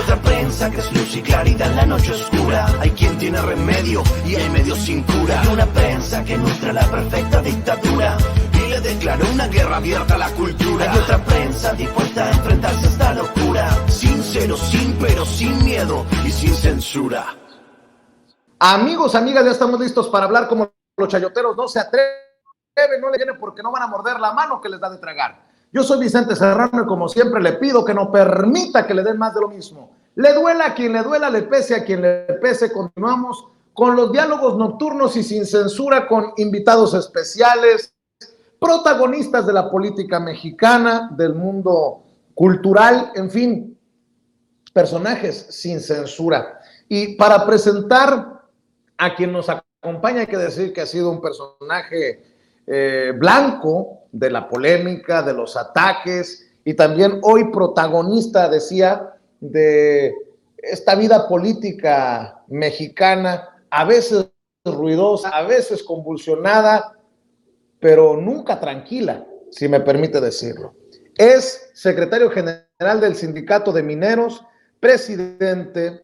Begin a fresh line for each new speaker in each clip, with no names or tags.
otra prensa que es luz y claridad en la noche oscura. Hay quien tiene remedio y hay medios sin cura. Hay una prensa que nutre la perfecta dictadura y le declaró una guerra abierta a la cultura. Hay otra prensa dispuesta a enfrentarse a esta locura, sincero, sin pero, sin miedo y sin censura.
Amigos, amigas, ya estamos listos para hablar como los chayoteros no se atreven, no le vienen porque no van a morder la mano que les da de tragar. Yo soy Vicente Serrano y como siempre le pido que no permita que le den más de lo mismo. Le duela a quien le duela, le pese a quien le pese. Continuamos con los diálogos nocturnos y sin censura con invitados especiales, protagonistas de la política mexicana, del mundo cultural, en fin, personajes sin censura. Y para presentar a quien nos acompaña, hay que decir que ha sido un personaje blanco de la polémica, de los ataques, y también hoy protagonista, decía, de esta vida política mexicana, a veces ruidosa, a veces convulsionada, pero nunca tranquila, si me permite decirlo. Es secretario general del Sindicato de Mineros, presidente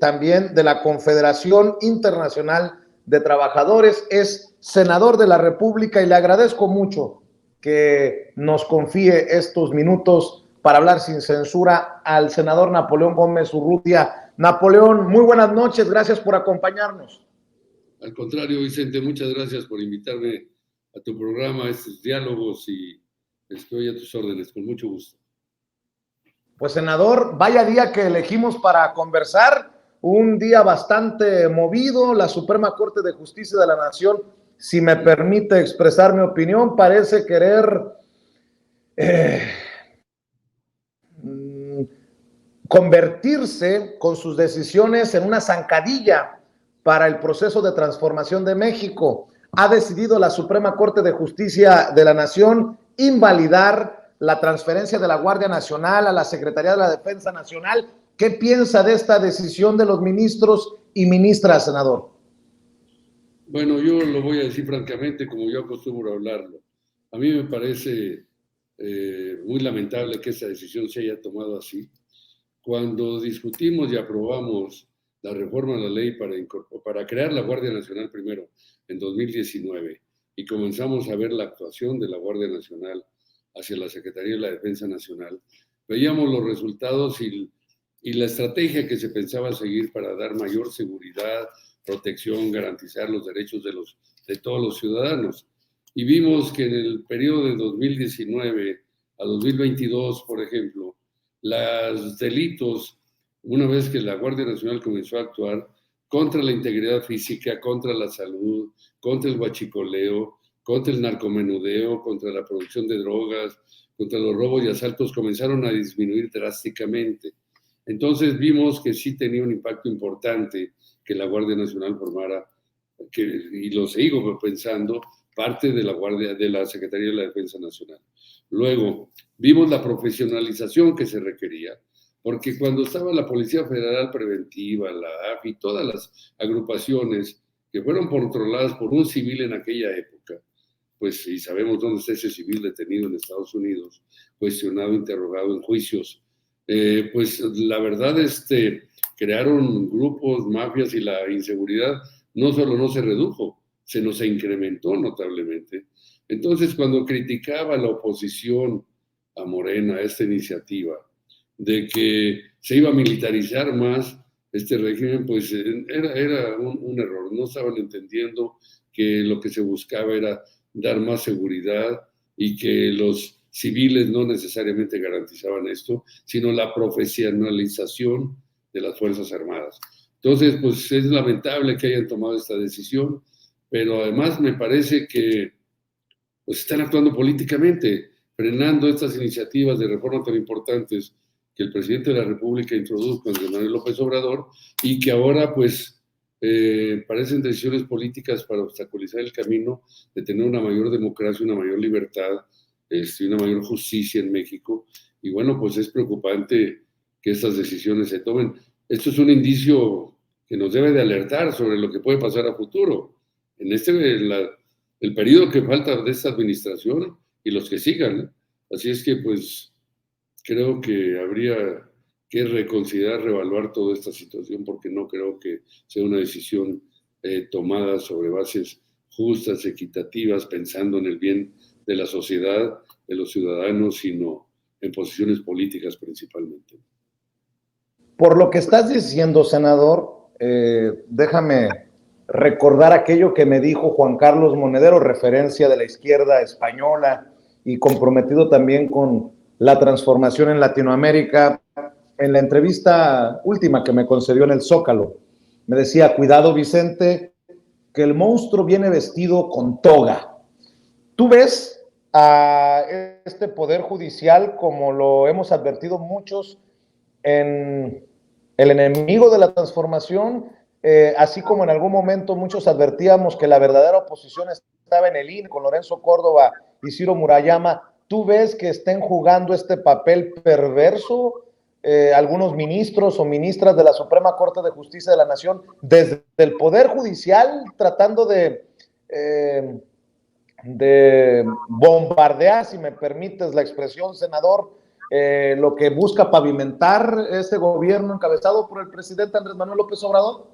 también de la Confederación Internacional de Trabajadores, es senador de la República y le agradezco mucho que nos confíe estos minutos para hablar sin censura al senador Napoleón Gómez Urrutia. Napoleón, muy buenas noches, gracias por acompañarnos.
Al contrario, Vicente, muchas gracias por invitarme a tu programa, a estos diálogos, y estoy a tus órdenes, con mucho gusto.
Pues, senador, vaya día que elegimos para conversar, un día bastante movido. La Suprema Corte de Justicia de la Nación, si me permite expresar mi opinión, parece querer convertirse con sus decisiones en una zancadilla para el proceso de transformación de México. Ha decidido la Suprema Corte de Justicia de la Nación invalidar la transferencia de la Guardia Nacional a la Secretaría de la Defensa Nacional. ¿Qué piensa de esta decisión de los ministros y ministras, senador?
Bueno, yo lo voy a decir francamente, como yo acostumbro a hablarlo. A mí me parece muy lamentable que esta decisión se haya tomado así. Cuando discutimos y aprobamos la reforma a la ley para crear la Guardia Nacional primero en 2019 y comenzamos a ver la actuación de la Guardia Nacional hacia la Secretaría de la Defensa Nacional, veíamos los resultados y la estrategia que se pensaba seguir para dar mayor seguridad, protección, garantizar los derechos de todos los ciudadanos. Y vimos que en el periodo de 2019 a 2022, por ejemplo, los delitos, una vez que la Guardia Nacional comenzó a actuar contra la integridad física, contra la salud, contra el huachicoleo, contra el narcomenudeo, contra la producción de drogas, contra los robos y asaltos, comenzaron a disminuir drásticamente. Entonces vimos que sí tenía un impacto importante que la Guardia Nacional formara, y lo sigo pensando, parte de la Secretaría de la Defensa Nacional. Luego, vimos la profesionalización que se requería, porque cuando estaba la Policía Federal Preventiva, la AFI, todas las agrupaciones que fueron controladas por un civil en aquella época, pues, y sabemos dónde está ese civil detenido en Estados Unidos, cuestionado, interrogado en juicios, pues la verdad, crearon grupos, mafias, y la inseguridad no solo no se redujo, se nos incrementó notablemente. Entonces, cuando criticaba la oposición a Morena, a esta iniciativa, de que se iba a militarizar más este régimen, pues era un error. No estaban entendiendo que lo que se buscaba era dar más seguridad y que los civiles no necesariamente garantizaban esto, sino la profesionalización de las Fuerzas Armadas. Entonces, pues es lamentable que hayan tomado esta decisión, pero además me parece que pues están actuando políticamente, frenando estas iniciativas de reforma tan importantes que el presidente de la República introdujo, Andrés Manuel López Obrador, y que ahora pues parecen decisiones políticas para obstaculizar el camino de tener una mayor democracia, una mayor libertad, y una mayor justicia en México. Y bueno, pues es preocupante que estas decisiones se tomen. Esto es un indicio que nos debe de alertar sobre lo que puede pasar a futuro. En el periodo que falta de esta administración y los que sigan. Así es que pues creo que habría que reconsiderar, reevaluar toda esta situación, porque no creo que sea una decisión tomada sobre bases justas, equitativas, pensando en el bien de la sociedad, de los ciudadanos, sino en posiciones políticas principalmente.
Por lo que estás diciendo, senador, déjame recordar aquello que me dijo Juan Carlos Monedero, referencia de la izquierda española y comprometido también con la transformación en Latinoamérica, en la entrevista última que me concedió en el Zócalo. Me decía, cuidado Vicente, que el monstruo viene vestido con toga. ¿Tú ves a este poder judicial, como lo hemos advertido muchos, en el enemigo de la transformación, así como en algún momento muchos advertíamos que la verdadera oposición estaba en el INE con Lorenzo Córdoba y Ciro Murayama? ¿Tú ves que estén jugando este papel perverso algunos ministros o ministras de la Suprema Corte de Justicia de la Nación desde el Poder Judicial, tratando de bombardear, si me permites la expresión, senador, lo que busca pavimentar este gobierno encabezado por el presidente Andrés Manuel López Obrador?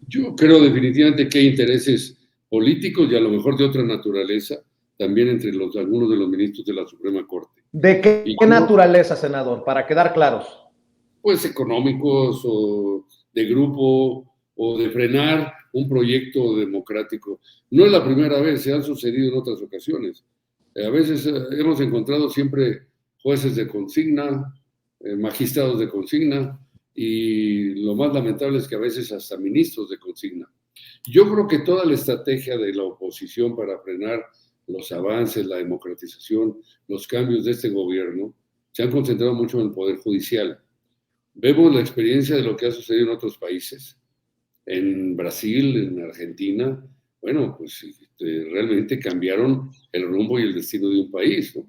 Yo creo definitivamente que hay intereses políticos y a lo mejor de otra naturaleza también entre algunos de los ministros de la Suprema Corte.
¿De qué naturaleza, senador, para quedar claros?
Pues económicos o de grupo o de frenar un proyecto democrático. No es la primera vez, se han sucedido en otras ocasiones. A veces hemos encontrado siempre jueces de consigna, magistrados de consigna, y lo más lamentable es que a veces hasta ministros de consigna. Yo creo que toda la estrategia de la oposición para frenar los avances, la democratización, los cambios de este gobierno, se han concentrado mucho en el Poder Judicial. Vemos la experiencia de lo que ha sucedido en otros países, en Brasil, en Argentina. Bueno, pues realmente cambiaron el rumbo y el destino de un país, ¿no?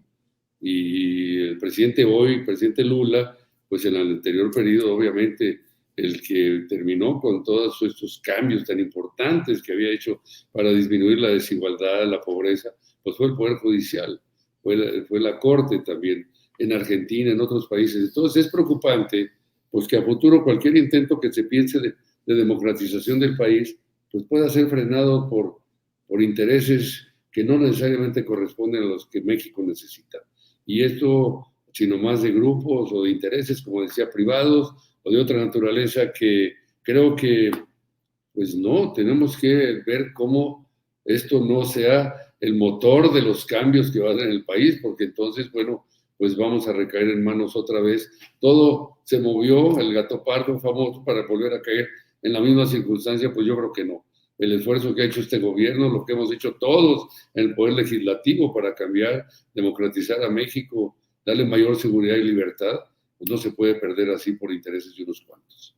Y el presidente hoy, el presidente Lula, pues en el anterior periodo, obviamente, el que terminó con todos estos cambios tan importantes que había hecho para disminuir la desigualdad, la pobreza, pues fue el Poder Judicial, fue la Corte también, en Argentina, en otros países. Entonces es preocupante, pues que a futuro cualquier intento que se piense de democratización del país, pues pueda ser frenado por intereses que no necesariamente corresponden a los que México necesita. Y esto, sino más de grupos o de intereses, como decía, privados o de otra naturaleza, que creo que, pues no, tenemos que ver cómo esto no sea el motor de los cambios que va a haber en el país, porque entonces, bueno, pues vamos a recaer en manos otra vez. Todo se movió, el gato pardo famoso, para volver a caer en la misma circunstancia. Pues yo creo que no. El esfuerzo que ha hecho este gobierno, lo que hemos hecho todos en el Poder Legislativo para cambiar, democratizar a México, darle mayor seguridad y libertad, pues no se puede perder así por intereses de unos cuantos.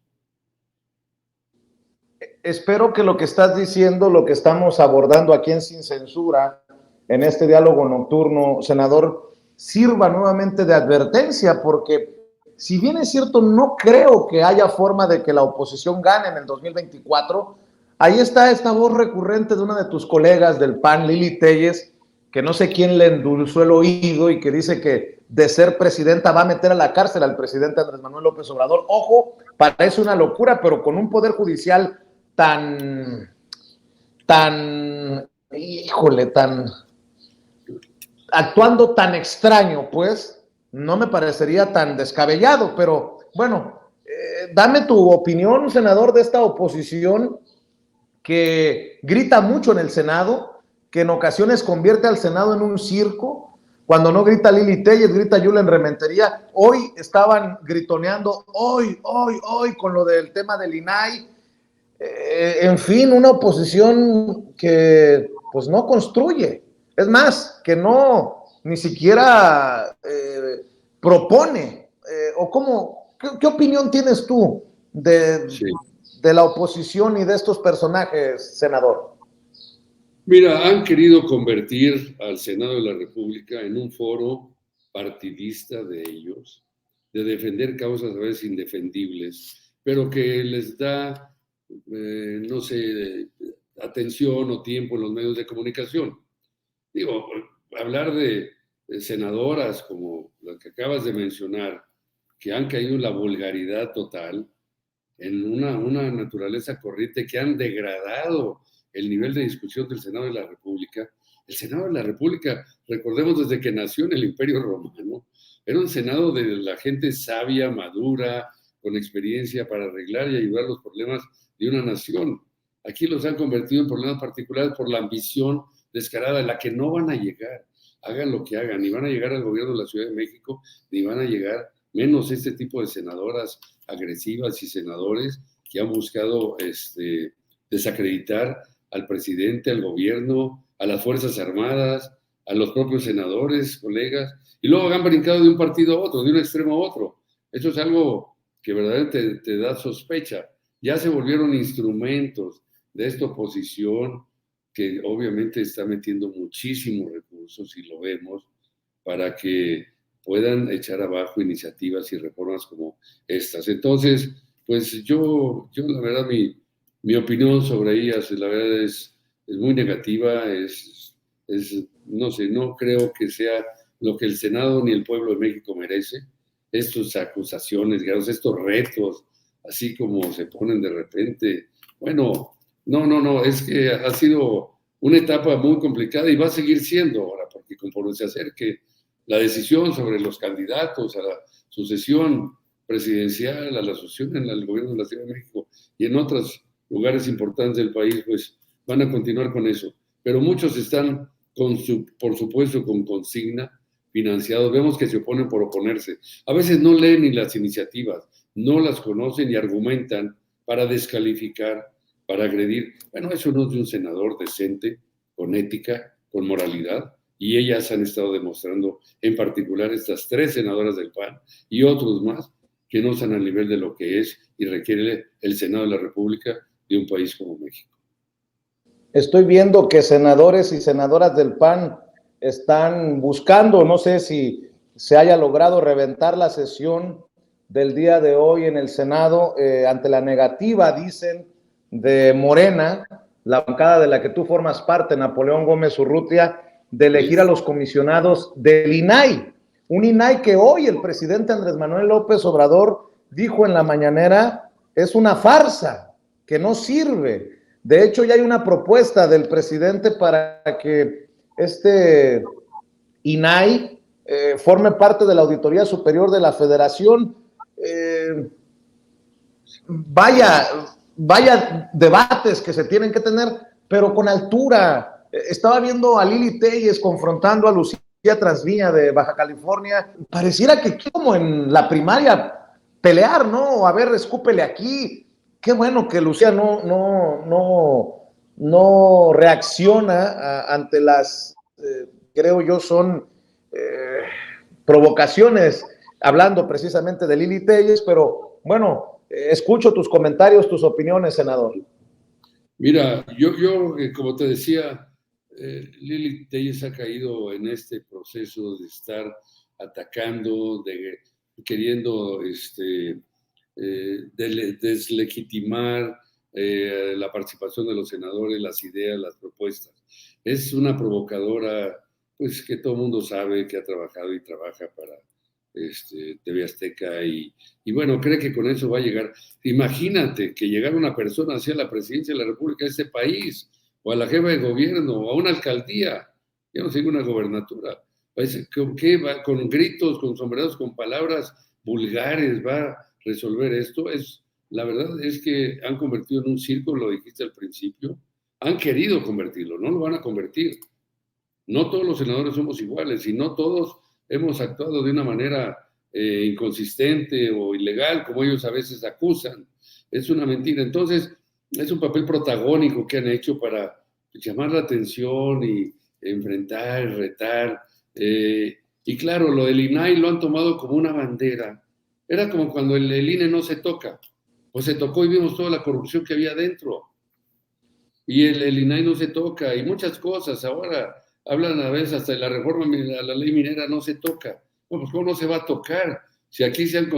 Espero que lo que estás diciendo, lo que estamos abordando aquí en Sin Censura, en este diálogo nocturno, senador, sirva nuevamente de advertencia, porque si bien es cierto, no creo que haya forma de que la oposición gane en el 2024, ahí está esta voz recurrente de una de tus colegas del PAN, Lili Téllez, que no sé quién le endulzó el oído y que dice que de ser presidenta va a meter a la cárcel al presidente Andrés Manuel López Obrador. Ojo, parece una locura, pero con un poder judicial actuando tan extraño, pues, no me parecería tan descabellado. Pero bueno, dame tu opinión, senador, de esta oposición que grita mucho en el Senado, que en ocasiones convierte al Senado en un circo. Cuando no grita Lili Téllez, grita Yulen Rementería. Hoy estaban gritoneando, hoy, con lo del tema del INAI. En fin, una oposición que pues no construye. Es más, que no ni siquiera propone. ¿O cómo? ¿Qué opinión tienes tú de la oposición y de estos personajes, senador?
Mira, han querido convertir al Senado de la República en un foro partidista de ellos, de defender causas a veces indefendibles, pero que les da, no sé, atención o tiempo en los medios de comunicación. Digo, hablar de senadoras como la que acabas de mencionar, que han caído en la vulgaridad total, en una naturaleza corriente, que han degradado el nivel de discusión del Senado de la República. El Senado de la República, recordemos, desde que nació en el Imperio Romano, era un Senado de la gente sabia, madura, con experiencia para arreglar y ayudar los problemas de una nación. Aquí los han convertido en problemas particulares por la ambición descarada, a la que no van a llegar. Hagan lo que hagan, ni van a llegar al gobierno de la Ciudad de México, ni van a llegar, menos este tipo de senadoras agresivas y senadores que han buscado desacreditar al presidente, al gobierno, a las Fuerzas Armadas, a los propios senadores, colegas, y luego han brincado de un partido a otro, de un extremo a otro. Eso es algo que verdaderamente te da sospecha. Ya se volvieron instrumentos de esta oposición que obviamente está metiendo muchísimos recursos, y lo vemos, para que puedan echar abajo iniciativas y reformas como estas. Entonces, pues yo la verdad, mi opinión sobre ellas, la verdad es muy negativa, no sé, no creo que sea lo que el Senado ni el pueblo de México merece. Estas acusaciones, estos retos, así como se ponen de repente, bueno, no, es que ha sido una etapa muy complicada y va a seguir siendo ahora, porque conforme se acerque la decisión sobre los candidatos a la sucesión presidencial, a la sucesión en el gobierno de la Ciudad de México y en otros lugares importantes del país, pues van a continuar con eso. Pero muchos están, por supuesto, con consigna, financiados. Vemos que se oponen por oponerse. A veces no leen ni las iniciativas, no las conocen y argumentan para descalificar, para agredir. Bueno, eso no es de un senador decente, con ética, con moralidad, y ellas han estado demostrando, en particular estas 3 senadoras del PAN y otros más, que no están al nivel de lo que es y requiere el Senado de la República de un país como México.
Estoy viendo que senadores y senadoras del PAN están buscando, no sé si se haya logrado reventar la sesión del día de hoy en el Senado ante la negativa, dicen, de Morena, la bancada de la que tú formas parte, Napoleón Gómez Urrutia, de elegir a los comisionados del INAI. Un INAI que hoy el presidente Andrés Manuel López Obrador dijo en la mañanera es una farsa, que no sirve. De hecho, ya hay una propuesta del presidente para que este INAI forme parte de la Auditoría Superior de la Federación. Vaya debates que se tienen que tener, pero con altura. Estaba viendo a Lili Téllez confrontando a Lucía Transvía de Baja California. Pareciera que como en la primaria pelear, ¿no? A ver, escúpele aquí. Qué bueno que Lucía no reacciona ante las, creo yo, son provocaciones, hablando precisamente de Lili Téllez, pero bueno, escucho tus comentarios, tus opiniones, senador.
Mira, yo como te decía, Lili Téllez ha caído en este proceso de estar atacando, queriendo deslegitimar la participación de los senadores, las ideas, las propuestas. Es una provocadora, pues que todo el mundo sabe que ha trabajado y trabaja para TV Azteca y bueno, cree que con eso va a llegar. Imagínate que llegara una persona hacia la presidencia de la República de este país, o a la jefa de gobierno, o a una alcaldía, ya no sé, una gobernatura. ¿Con qué va? Con gritos, con sombreros, con palabras vulgares va a resolver esto. La verdad es que han convertido en un circo, lo dijiste al principio, han querido convertirlo, no lo van a convertir. No todos los senadores somos iguales y no todos hemos actuado de una manera inconsistente o ilegal, como ellos a veces acusan. Es una mentira. Entonces, es un papel protagónico que han hecho para llamar la atención y enfrentar, retar. Y claro, lo del INAI lo han tomado como una bandera. Era como cuando el INE no se toca. Pues se tocó y vimos toda la corrupción que había dentro. Y el INAI no se toca. Y muchas cosas. Ahora hablan a veces hasta de la reforma a la ley minera, no se toca. Bueno, pues ¿cómo no se va a tocar? Si aquí se han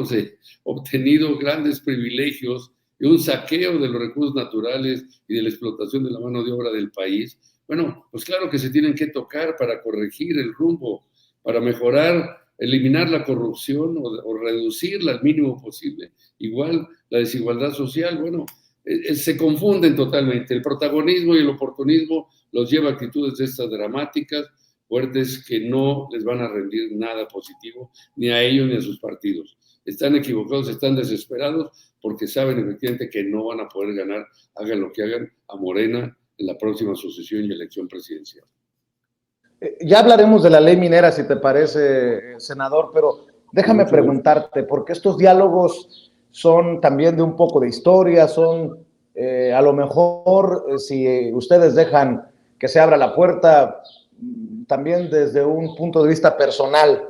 obtenido grandes privilegios y un saqueo de los recursos naturales y de la explotación de la mano de obra del país, bueno, pues claro que se tienen que tocar para corregir el rumbo, para mejorar eliminar la corrupción o reducirla al mínimo posible. Igual la desigualdad social, bueno, se confunden totalmente. El protagonismo y el oportunismo los lleva a actitudes de estas dramáticas, fuertes, que no les van a rendir nada positivo, ni a ellos ni a sus partidos. Están equivocados, están desesperados, porque saben efectivamente que no van a poder ganar, hagan lo que hagan, a Morena en la próxima sucesión y elección presidencial.
Ya hablaremos de la ley minera, si te parece, senador, pero déjame preguntarte, porque estos diálogos son también de un poco de historia, son a lo mejor, si ustedes dejan que se abra la puerta, también desde un punto de vista personal.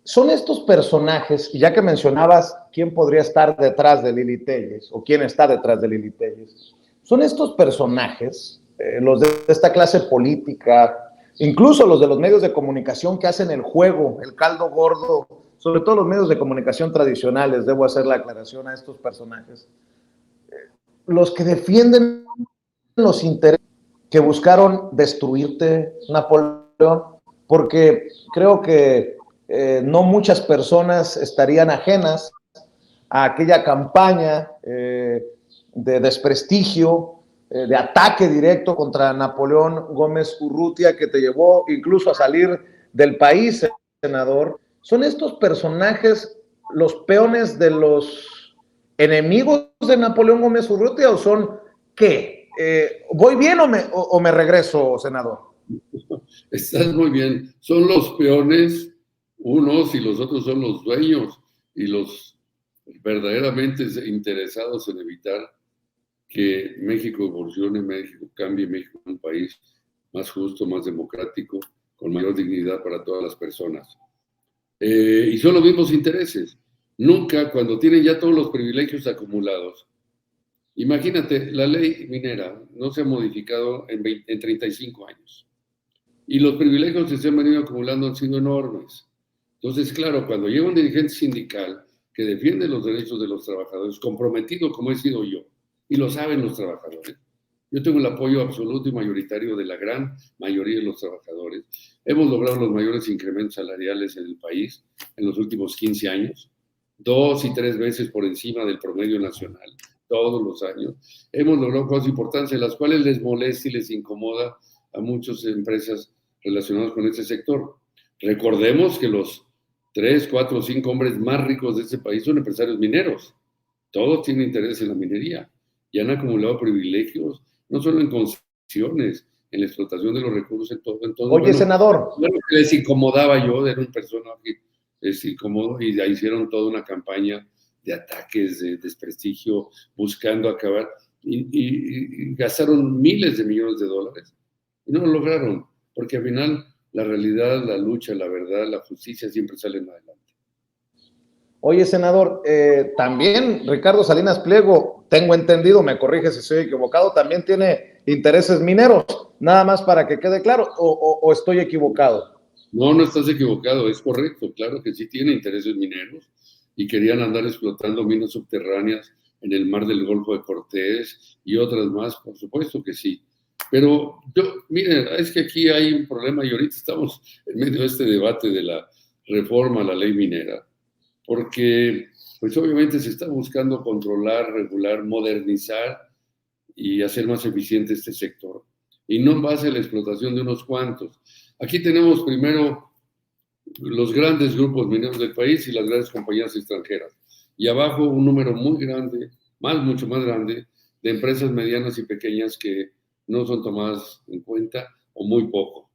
Son estos personajes, y ya que mencionabas quién podría estar detrás de Lili Téllez, o quién está detrás de Lili Téllez, son estos personajes, los de esta clase política, incluso los de los medios de comunicación que hacen el juego, el caldo gordo, sobre todo los medios de comunicación tradicionales, debo hacer la aclaración a estos personajes, los que defienden los intereses que buscaron destruirte, Napoleón, porque creo que no muchas personas estarían ajenas a aquella campaña de desprestigio, de ataque directo contra Napoleón Gómez Urrutia, que te llevó incluso a salir del país, senador. ¿Son estos personajes los peones de los enemigos de Napoleón Gómez Urrutia o son qué? ¿Voy bien o me regreso, senador?
Estás muy bien. Son los peones unos y los otros son los dueños y los verdaderamente interesados en evitar que México evolucione, México cambie, México un país más justo, más democrático, con mayor dignidad para todas las personas. Y son los mismos intereses. Nunca, cuando tienen ya todos los privilegios acumulados, imagínate, la ley minera no se ha modificado en 35 años. Y los privilegios que se han venido acumulando han sido enormes. Entonces, claro, cuando llega un dirigente sindical que defiende los derechos de los trabajadores, comprometido como he sido yo, y lo saben los trabajadores, yo tengo el apoyo absoluto y mayoritario de la gran mayoría de los trabajadores. Hemos logrado los mayores incrementos salariales en el país en los últimos 15 años, 2 y 3 veces por encima del promedio nacional, todos los años. Hemos logrado cosas importantes en las cuales les molesta y les incomoda a muchas empresas relacionadas con este sector. Recordemos que los 3, 4 o 5 hombres más ricos de este país son empresarios mineros. Todos tienen interés en la minería y han acumulado privilegios, no solo en concesiones, en la explotación de los recursos, en todo. Entonces,
oye, bueno, senador.
Lo que les incomodaba yo, era un personaje incómodo, y ya hicieron toda una campaña de ataques, de desprestigio, buscando acabar, y gastaron miles de millones de dólares. Y no lo lograron, porque al final la realidad, la lucha, la verdad, la justicia siempre salen adelante.
Oye, senador, también Ricardo Salinas Pliego, tengo entendido, me corrige si estoy equivocado, también tiene intereses mineros, nada más para que quede claro, o estoy equivocado.
No, no estás equivocado, es correcto, claro que sí tiene intereses mineros y querían andar explotando minas subterráneas en el mar del Golfo de Cortés y otras más, por supuesto que sí. Pero miren, es que aquí hay un problema y ahorita estamos en medio de este debate de la reforma a la ley minera, porque pues obviamente se está buscando controlar, regular, modernizar y hacer más eficiente este sector, y no en base a la explotación de unos cuantos. Aquí tenemos primero los grandes grupos mineros del país y las grandes compañías extranjeras, y abajo un número muy grande, mucho más grande, de empresas medianas y pequeñas que no son tomadas en cuenta o muy poco.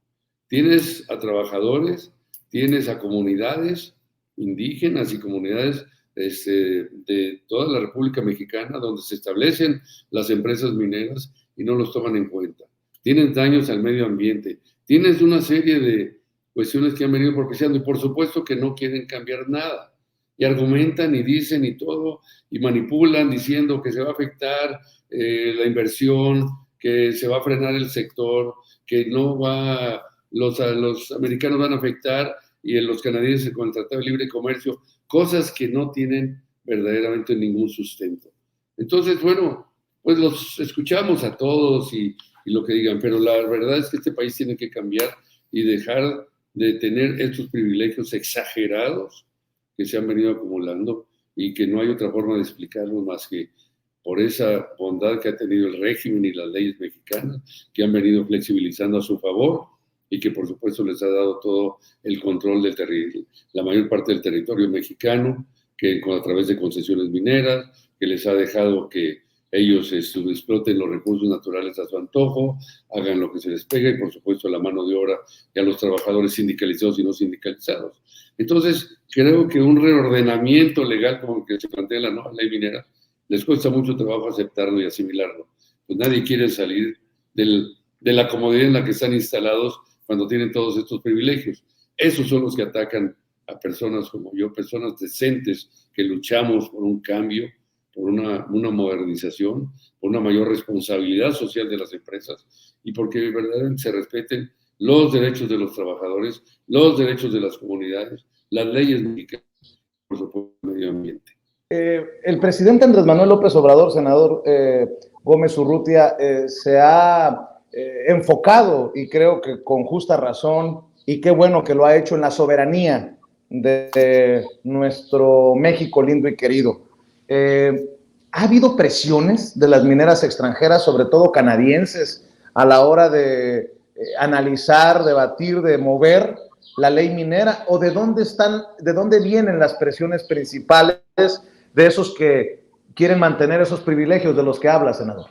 Tienes a trabajadores, tienes a comunidades indígenas y comunidades de toda la República Mexicana donde se establecen las empresas mineras y no los toman en cuenta. Tienes daños al medio ambiente, tienes una serie de cuestiones que han venido propiciando y por supuesto que no quieren cambiar nada y argumentan y dicen y todo y manipulan diciendo que se va a afectar la inversión, que se va a frenar el sector, que no va, los americanos van a afectar y los canadienses con el Tratado de Libre Comercio, cosas que no tienen verdaderamente ningún sustento. Entonces, bueno, pues los escuchamos a todos y lo que digan, pero la verdad es que este país tiene que cambiar y dejar de tener estos privilegios exagerados que se han venido acumulando y que no hay otra forma de explicarlos más que por esa bondad que ha tenido el régimen y las leyes mexicanas, que han venido flexibilizando a su favor y que por supuesto les ha dado todo el control del territorio, la mayor parte del territorio mexicano, que a través de concesiones mineras, que les ha dejado que ellos exploten los recursos naturales a su antojo, hagan lo que se les pega y por supuesto la mano de obra y a los trabajadores sindicalizados y no sindicalizados. Entonces, creo que un reordenamiento legal como el que se plantea la nueva ley minera, les cuesta mucho trabajo aceptarlo y asimilarlo. Pues nadie quiere salir de la comodidad en la que están instalados cuando tienen todos estos privilegios. Esos son los que atacan a personas como yo, personas decentes que luchamos por un cambio, por una modernización, por una mayor responsabilidad social de las empresas y porque verdaderamente se respeten los derechos de los trabajadores, los derechos de las comunidades, las leyes mexicanas, por supuesto, el medio ambiente.
El presidente Andrés Manuel López Obrador, senador Gómez Urrutia, se ha enfocado, y creo que con justa razón, y qué bueno que lo ha hecho, en la soberanía de nuestro México lindo y querido. ¿Ha habido presiones de las mineras extranjeras, sobre todo canadienses, a la hora de analizar, debatir, de mover la ley minera? ¿O de dónde vienen las presiones principales de esos que quieren mantener esos privilegios de los que habla, senador?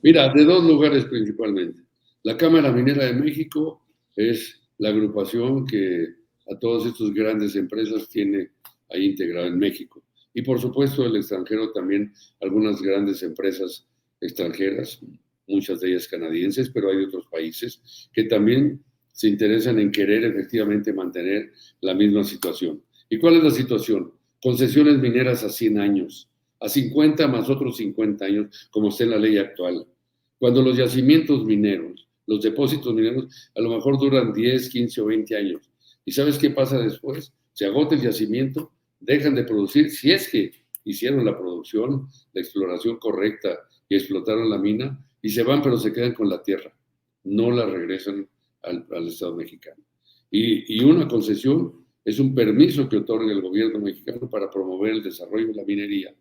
Mira, de dos lugares principalmente. La Cámara Minera de México es la agrupación que a todas estas grandes empresas tiene ahí integrada en México. Y por supuesto el extranjero también, algunas grandes empresas extranjeras, muchas de ellas canadienses, pero hay otros países que también se interesan en querer efectivamente mantener la misma situación. ¿Y cuál es la situación? Concesiones mineras a 100 años, a 50 más otros 50 años, como está en la ley actual. Cuando los yacimientos mineros, los depósitos mineros, a lo mejor duran 10, 15 o 20 años. ¿Y sabes qué pasa después? Se agota el yacimiento, dejan de producir, si es que hicieron la producción, la exploración correcta y explotaron la mina, y se van, pero se quedan con la tierra. No la regresan al Estado mexicano. Y una concesión es un permiso que otorga el gobierno mexicano para promover el desarrollo de la minería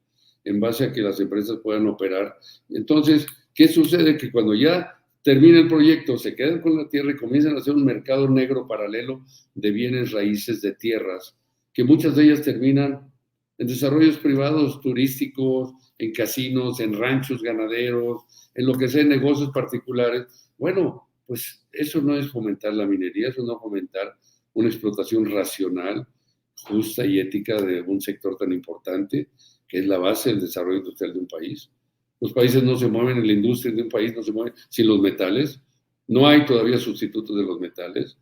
en base a que las empresas puedan operar. Entonces, ¿qué sucede? Que cuando ya termina el proyecto, se quedan con la tierra y comienzan a hacer un mercado negro paralelo de bienes raíces, de tierras, que muchas de ellas terminan en desarrollos privados, turísticos, en casinos, en ranchos ganaderos, en lo que sea, en negocios particulares. Bueno, pues eso no es fomentar la minería, eso no es fomentar una explotación racional, justa y ética de un sector tan importante que es la base del desarrollo industrial de un país. Los países no se mueven, en la industria de un país no se mueve sin los metales, no hay todavía sustitutos de los metales,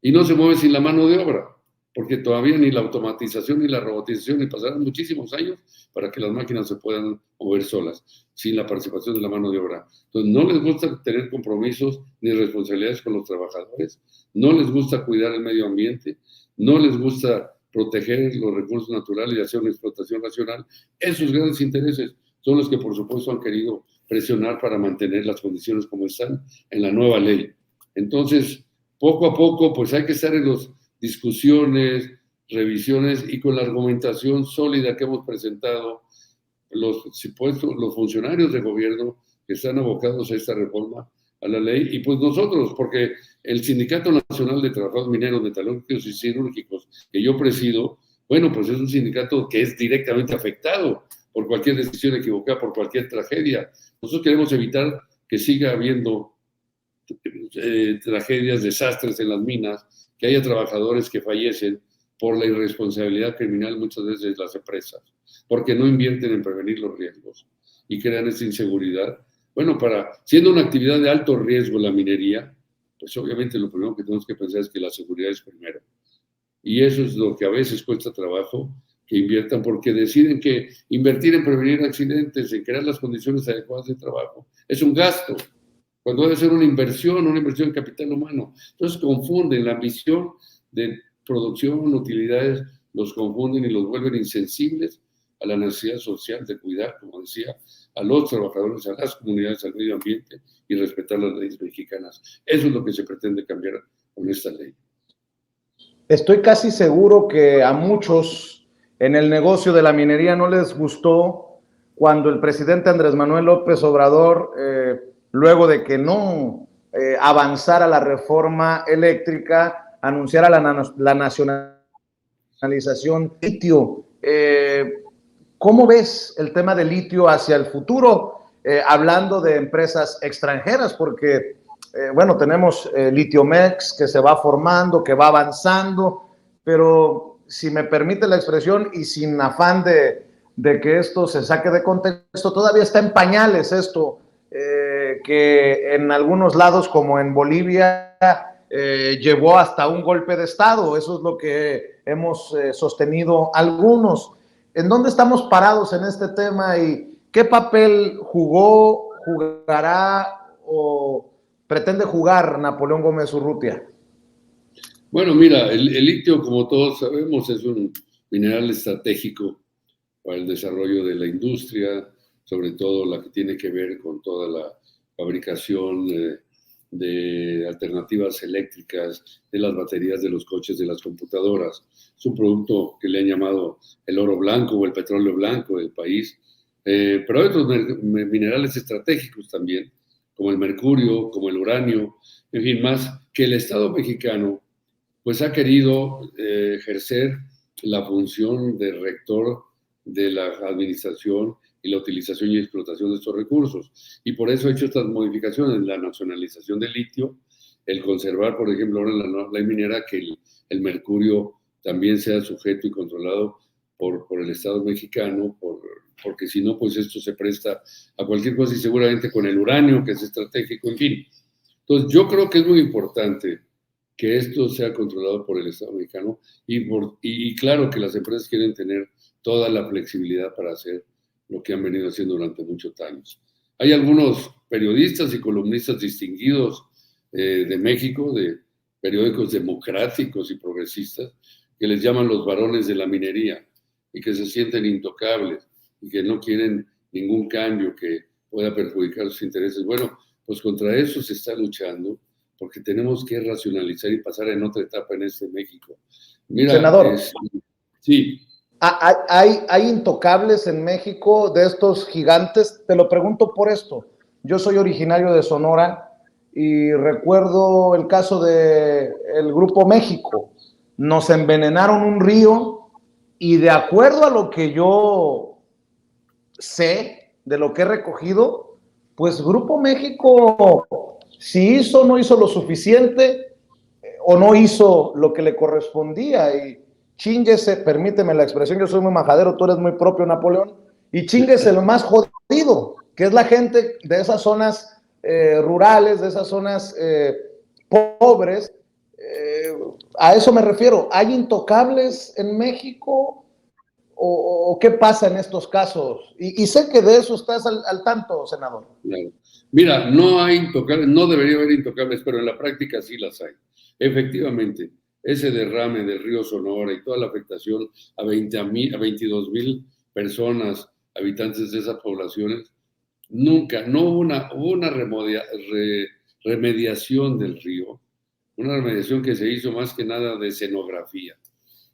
y no se mueve sin la mano de obra, porque todavía ni la automatización ni la robotización, ni pasarán muchísimos años para que las máquinas se puedan mover solas, sin la participación de la mano de obra. Entonces, no les gusta tener compromisos ni responsabilidades con los trabajadores, no les gusta cuidar el medio ambiente, no les gusta proteger los recursos naturales y hacer una explotación racional. Esos grandes intereses son los que, por supuesto, han querido presionar para mantener las condiciones como están en la nueva ley. Entonces, poco a poco, pues hay que estar en las discusiones, revisiones y con la argumentación sólida que hemos presentado los funcionarios de gobierno que están abocados a esta reforma a la ley, y pues nosotros, porque el Sindicato Nacional de Trabajadores Mineros, Metalúrgicos y Siderúrgicos, que yo presido, bueno, pues es un sindicato que es directamente afectado por cualquier decisión equivocada, por cualquier tragedia. Nosotros queremos evitar que siga habiendo tragedias, desastres en las minas, que haya trabajadores que fallecen por la irresponsabilidad criminal muchas veces de las empresas, porque no invierten en prevenir los riesgos y crean esa inseguridad. Bueno, siendo una actividad de alto riesgo la minería, pues obviamente lo primero que tenemos que pensar es que la seguridad es primero. Y eso es lo que a veces cuesta trabajo que inviertan, porque deciden que invertir en prevenir accidentes, en crear las condiciones adecuadas de trabajo, es un gasto, cuando debe ser una inversión en capital humano. Entonces confunden la ambición de producción, utilidades, los confunden y los vuelven insensibles a la necesidad social de cuidar, como decía, a los trabajadores, a las comunidades, al medio ambiente y respetar las leyes mexicanas. Eso es lo que se pretende cambiar con esta ley.
Estoy casi seguro que a muchos en el negocio de la minería no les gustó cuando el presidente Andrés Manuel López Obrador, luego de que no avanzara la reforma eléctrica, anunciara la nacionalización del litio. ¿Cómo ves el tema del litio hacia el futuro? Hablando de empresas extranjeras, porque bueno, tenemos Litiomex que se va formando, que va avanzando, pero si me permite la expresión y sin afán de que esto se saque de contexto, todavía está en pañales esto, que en algunos lados como en Bolivia llevó hasta un golpe de Estado. Eso es lo que hemos sostenido algunos. ¿En dónde estamos parados en este tema y qué papel jugó, jugará o pretende jugar Napoleón Gómez Urrutia?
Bueno, mira, el litio, como todos sabemos, es un mineral estratégico para el desarrollo de la industria, sobre todo la que tiene que ver con toda la fabricación de alternativas eléctricas, de las baterías de los coches, de las computadoras. Es un producto que le han llamado el oro blanco o el petróleo blanco del país, pero hay otros minerales estratégicos también, como el mercurio, como el uranio, en fin, más que el Estado mexicano pues ha querido ejercer la función de rector de la administración y la utilización y explotación de estos recursos. Y por eso ha hecho estas modificaciones, la nacionalización del litio, el conservar, por ejemplo, ahora en la ley minera que el mercurio también sea sujeto y controlado por el Estado mexicano, porque si no, pues esto se presta a cualquier cosa y seguramente con el uranio, que es estratégico, en fin. Entonces, yo creo que es muy importante que esto sea controlado por el Estado mexicano y claro que las empresas quieren tener toda la flexibilidad para hacer lo que han venido haciendo durante muchos años. Hay algunos periodistas y columnistas distinguidos de México, de periódicos democráticos y progresistas, que les llaman los varones de la minería y que se sienten intocables y que no quieren ningún cambio que pueda perjudicar sus intereses. Bueno, pues contra eso se está luchando, porque tenemos que racionalizar y pasar en otra etapa en este México. Mira,
senador,
sí.
¿Hay intocables en México de estos gigantes? Te lo pregunto por esto. Yo soy originario de Sonora y recuerdo el caso del Grupo México. Nos envenenaron un río y de acuerdo a lo que yo sé, de lo que he recogido, pues Grupo México, si hizo o no hizo lo suficiente o no hizo lo que le correspondía y chinguese, permíteme la expresión, yo soy muy majadero, tú eres muy propio, Napoleón, y chinguese lo más jodido, que es la gente de esas zonas rurales, de esas zonas pobres. A eso me refiero. ¿Hay intocables en México o qué pasa en estos casos? Y sé que de eso estás al tanto, senador.
Claro. Mira, no hay intocables, no debería haber intocables, pero en la práctica sí las hay. Efectivamente, ese derrame del río Sonora y toda la afectación a 22,000 personas, habitantes de esas poblaciones, nunca, no hubo una remediación del río, una remediación que se hizo más que nada de escenografía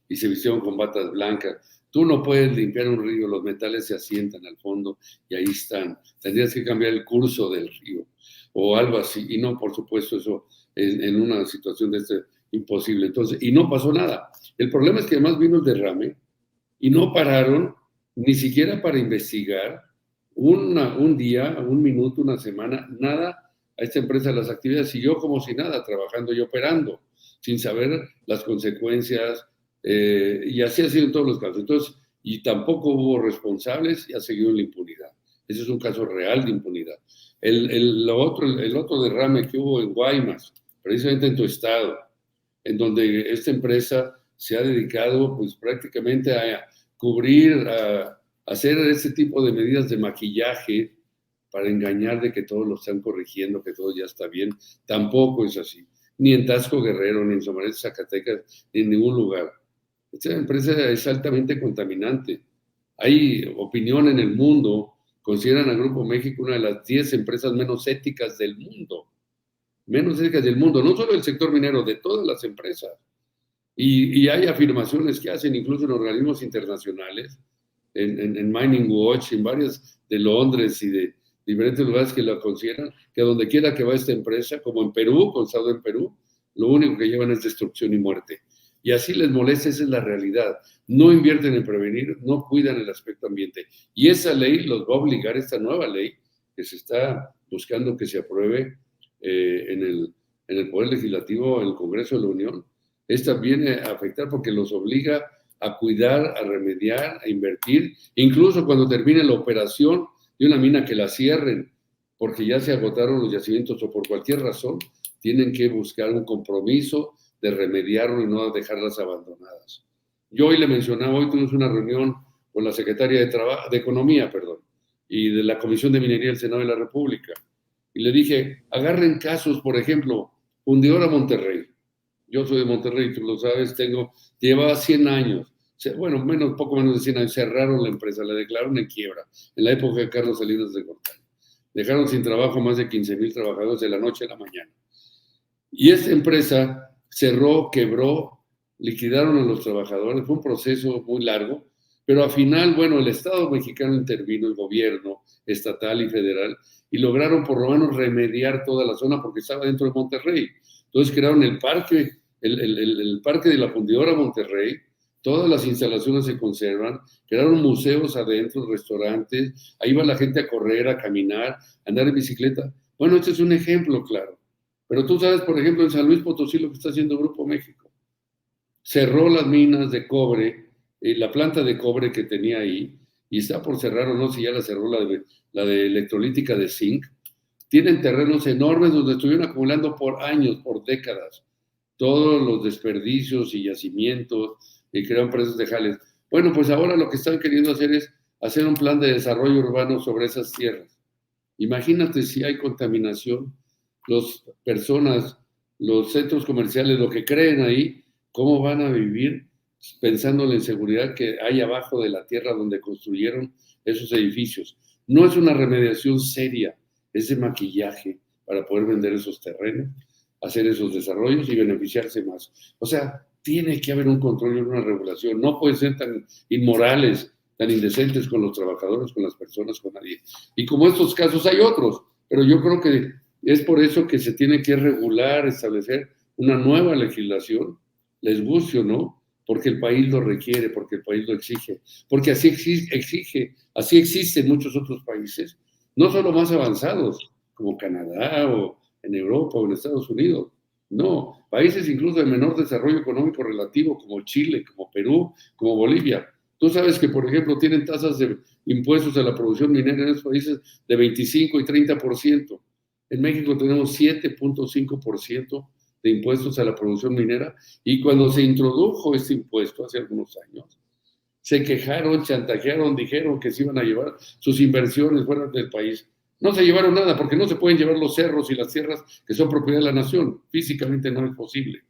y se vistieron con batas blancas. Tú no puedes limpiar un río, los metales se asientan al fondo y ahí están. Tendrías que cambiar el curso del río o algo así. Y no, por supuesto, eso en una situación de este imposible. Entonces, y no pasó nada. El problema es que además vino el derrame y no pararon ni siquiera para investigar un día, un minuto, una semana, nada. A esta empresa las actividades siguió como si nada, trabajando y operando, sin saber las consecuencias, y así ha sido en todos los casos. Entonces, y tampoco hubo responsables y ha seguido en la impunidad. Ese es un caso real de impunidad. El otro derrame que hubo en Guaymas, precisamente en tu estado, en donde esta empresa se ha dedicado pues prácticamente a cubrir, a hacer ese tipo de medidas de maquillaje para engañar de que todos lo están corrigiendo, que todo ya está bien. Tampoco es así. Ni en Taxco Guerrero, ni en Somaret, Zacatecas, ni en ningún lugar. Esta empresa es altamente contaminante. Hay opinión en el mundo, consideran a Grupo México una de las 10 empresas menos éticas del mundo. Menos éticas del mundo, no solo del sector minero, de todas las empresas. Y hay afirmaciones que hacen incluso en organismos internacionales, en Mining Watch, en varias de Londres y de diferentes lugares que la consideran, que donde quiera que va esta empresa, como en Perú, constado en Perú, lo único que llevan es destrucción y muerte. Y así les molesta, esa es la realidad. No invierten en prevenir, no cuidan el aspecto ambiente. Y esa ley los va a obligar, esta nueva ley que se está buscando que se apruebe en el Poder Legislativo, en el Congreso de la Unión, esta viene a afectar porque los obliga a cuidar, a remediar, a invertir, incluso cuando termine la operación de una mina que la cierren, porque ya se agotaron los yacimientos o por cualquier razón, tienen que buscar un compromiso de remediarlo y no dejarlas abandonadas. Yo hoy le mencionaba, hoy tuvimos una reunión con la secretaria de Economía, y de la Comisión de Minería del Senado de la República, y le dije, agarren casos, por ejemplo, Fundidora Monterrey. Yo soy de Monterrey, tú lo sabes, llevaba 100 años, bueno, poco menos de 100 años, cerraron la empresa, la declararon en quiebra, en la época de Carlos Salinas de Gortari. Dejaron sin trabajo más de 15,000 trabajadores de la noche a la mañana. Y esta empresa cerró, quebró, liquidaron a los trabajadores, fue un proceso muy largo, pero al final, bueno, el Estado mexicano intervino, el gobierno estatal y federal, y lograron por lo menos remediar toda la zona porque estaba dentro de Monterrey. Entonces crearon el parque de la Fundidora Monterrey, todas las instalaciones se conservan, crearon museos adentro, restaurantes, ahí va la gente a correr, a caminar, a andar en bicicleta. Bueno, este es un ejemplo claro. Pero tú sabes, por ejemplo, en San Luis Potosí lo que está haciendo Grupo México. Cerró las minas de cobre, la planta de cobre que tenía ahí, y está por cerrar, o no, si ya la cerró la de electrolítica de zinc. Tienen terrenos enormes donde estuvieron acumulando por años, por décadas, todos los desperdicios y yacimientos, y crearon presas de jales. Bueno, pues ahora lo que están queriendo hacer es hacer un plan de desarrollo urbano sobre esas tierras. Imagínate si hay contaminación, las personas, los centros comerciales, lo que creen ahí, cómo van a vivir pensando en la inseguridad que hay abajo de la tierra donde construyeron esos edificios. No es una remediación seria, es de maquillaje para poder vender esos terrenos, hacer esos desarrollos y beneficiarse más. O sea, tiene que haber un control y una regulación. No pueden ser tan inmorales, tan indecentes con los trabajadores, con las personas, con nadie. Y como estos casos hay otros, pero yo creo que es por eso que se tiene que regular, establecer una nueva legislación, les guste o no, porque el país lo requiere, porque el país lo exige, porque así existe en muchos otros países, no solo más avanzados, como Canadá o en Europa o en Estados Unidos, no, países incluso de menor desarrollo económico relativo, como Chile, como Perú, como Bolivia. Tú sabes que, por ejemplo, tienen tasas de impuestos a la producción minera en esos países de 25 y 30%. En México tenemos 7.5% de impuestos a la producción minera, y cuando se introdujo este impuesto hace algunos años, se quejaron, chantajearon, dijeron que se iban a llevar sus inversiones fuera del país. No se llevaron nada porque no se pueden llevar los cerros y las tierras que son propiedad de la nación. Físicamente no es posible.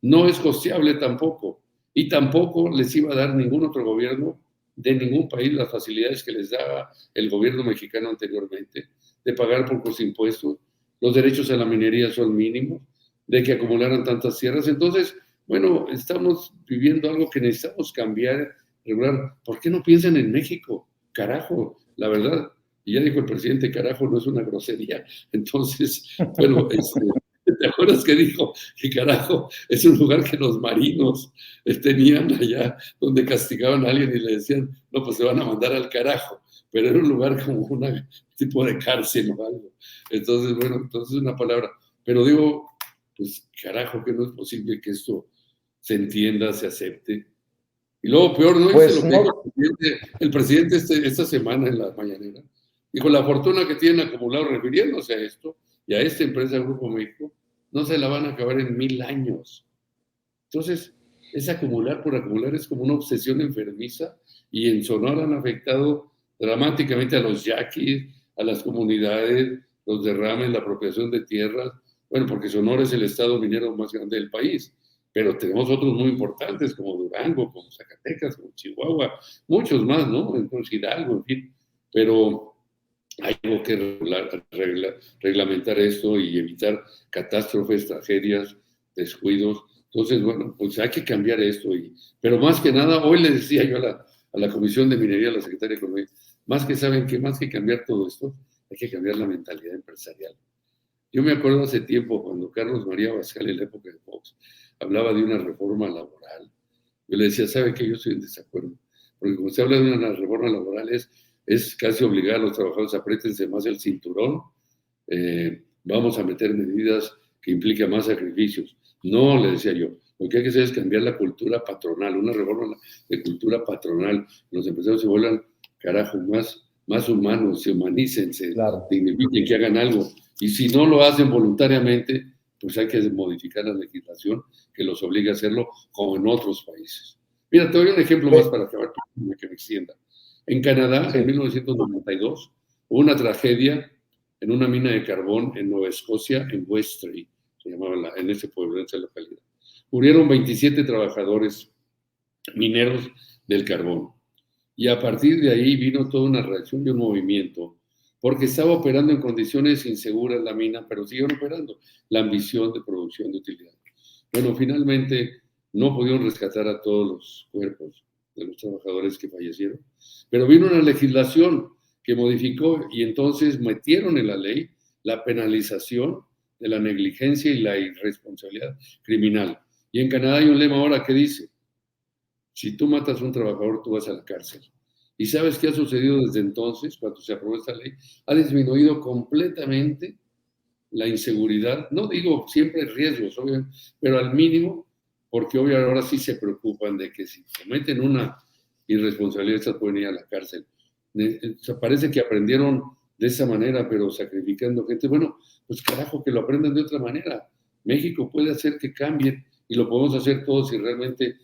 No es costeable tampoco. Y tampoco les iba a dar ningún otro gobierno de ningún país las facilidades que les daba el gobierno mexicano anteriormente, de pagar pocos impuestos. Los derechos a la minería son mínimos, de que acumularan tantas tierras. Entonces, bueno, estamos viviendo algo que necesitamos cambiar, regular. ¿Por qué no piensan en México? Carajo, la verdad. Y ya dijo el presidente, carajo, no es una grosería. Entonces, bueno, ¿te acuerdas que dijo que carajo es un lugar que los marinos tenían allá donde castigaban a alguien y le decían, no, pues se van a mandar al carajo? Pero era un lugar como un tipo de cárcel o algo. Entonces, bueno, entonces una palabra. Pero digo, pues carajo, que no es posible que esto se entienda, se acepte. Y luego peor, ¿no?
Pues
Lo que dijo el presidente esta semana en la mañanera. Dijo, la fortuna que tienen acumulado refiriéndose a esto y a esta empresa Grupo México, no se la van a acabar en 1000 años. Entonces, es acumular por acumular, es como una obsesión enfermiza, y en Sonora han afectado dramáticamente a los yaquis, a las comunidades, los derrames, la apropiación de tierras. Bueno, porque Sonora es el estado minero más grande del país, pero tenemos otros muy importantes como Durango, como Zacatecas, como Chihuahua, muchos más, ¿no? Entonces, Hidalgo, en fin. Pero hay que reglamentar esto y evitar catástrofes, tragedias, descuidos. Entonces, bueno, pues hay que cambiar esto. Pero más que nada, hoy le decía yo a la Comisión de Minería, a la Secretaria de Economía, más que cambiar todo esto, hay que cambiar la mentalidad empresarial. Yo me acuerdo hace tiempo, cuando Carlos María Abascal, en la época de Fox, hablaba de una reforma laboral. Yo le decía, ¿sabe qué? Yo estoy en desacuerdo. Porque como se habla de una reforma laboral, es casi obligar a los trabajadores a apretense más el cinturón. Vamos a meter medidas que implican más sacrificios. No, le decía yo, lo que hay que hacer es cambiar la cultura patronal, una reforma de cultura patronal. Los empresarios se vuelvan, carajo, más humanos, se humanicen, se dignifiquen, que hagan algo. Y si no lo hacen voluntariamente, pues hay que modificar la legislación que los obligue a hacerlo, como en otros países. Mira, te doy un ejemplo más para acabar, que me extienda. En Canadá, en 1992, hubo una tragedia en una mina de carbón en Nueva Escocia, en Westray, se llamaba en ese pueblo, en esa localidad. Murieron 27 trabajadores mineros del carbón. Y a partir de ahí vino toda una reacción y un movimiento, porque estaba operando en condiciones inseguras la mina, pero siguieron operando. La ambición de producción de utilidad. Bueno, finalmente no pudieron rescatar a todos los cuerpos de los trabajadores que fallecieron, pero vino una legislación que modificó y entonces metieron en la ley la penalización de la negligencia y la irresponsabilidad criminal. Y en Canadá hay un lema ahora que dice, si tú matas a un trabajador, tú vas a la cárcel. ¿Y sabes qué ha sucedido desde entonces, cuando se aprobó esta ley? Ha disminuido completamente la inseguridad. No digo siempre riesgos, obviamente, pero al mínimo, porque obviamente ahora sí se preocupan de que si cometen una irresponsabilidad, estas pueden ir a la cárcel. Parece que aprendieron de esa manera, pero sacrificando gente. Bueno, pues carajo, que lo aprendan de otra manera. México puede hacer que cambien y lo podemos hacer todos si realmente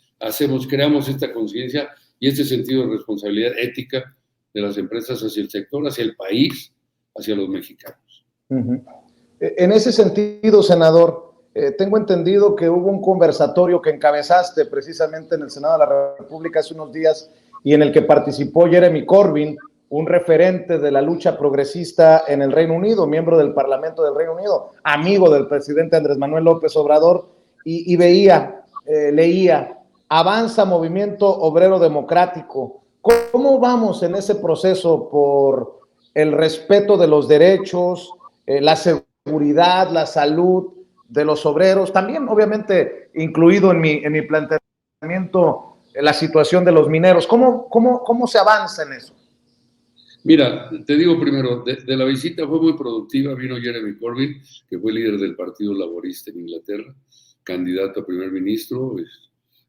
creamos esta conciencia y este sentido de responsabilidad ética de las empresas hacia el sector, hacia el país, hacia los mexicanos.
En ese sentido, senador, tengo entendido que hubo un conversatorio que encabezaste precisamente en el Senado de la República hace unos días y en el que participó Jeremy Corbyn, un referente de la lucha progresista en el Reino Unido, miembro del Parlamento del Reino Unido, amigo del presidente Andrés Manuel López Obrador, y leía, avanza Movimiento Obrero Democrático. ¿Cómo vamos en ese proceso por el respeto de los derechos, la seguridad, la salud de los obreros? También, obviamente, incluido en mi planteamiento, la situación de los mineros. ¿Cómo se avanza en eso?
Mira, te digo primero, de la visita fue muy productiva. Vino Jeremy Corbyn, que fue líder del Partido Laborista en Inglaterra, candidato a primer ministro,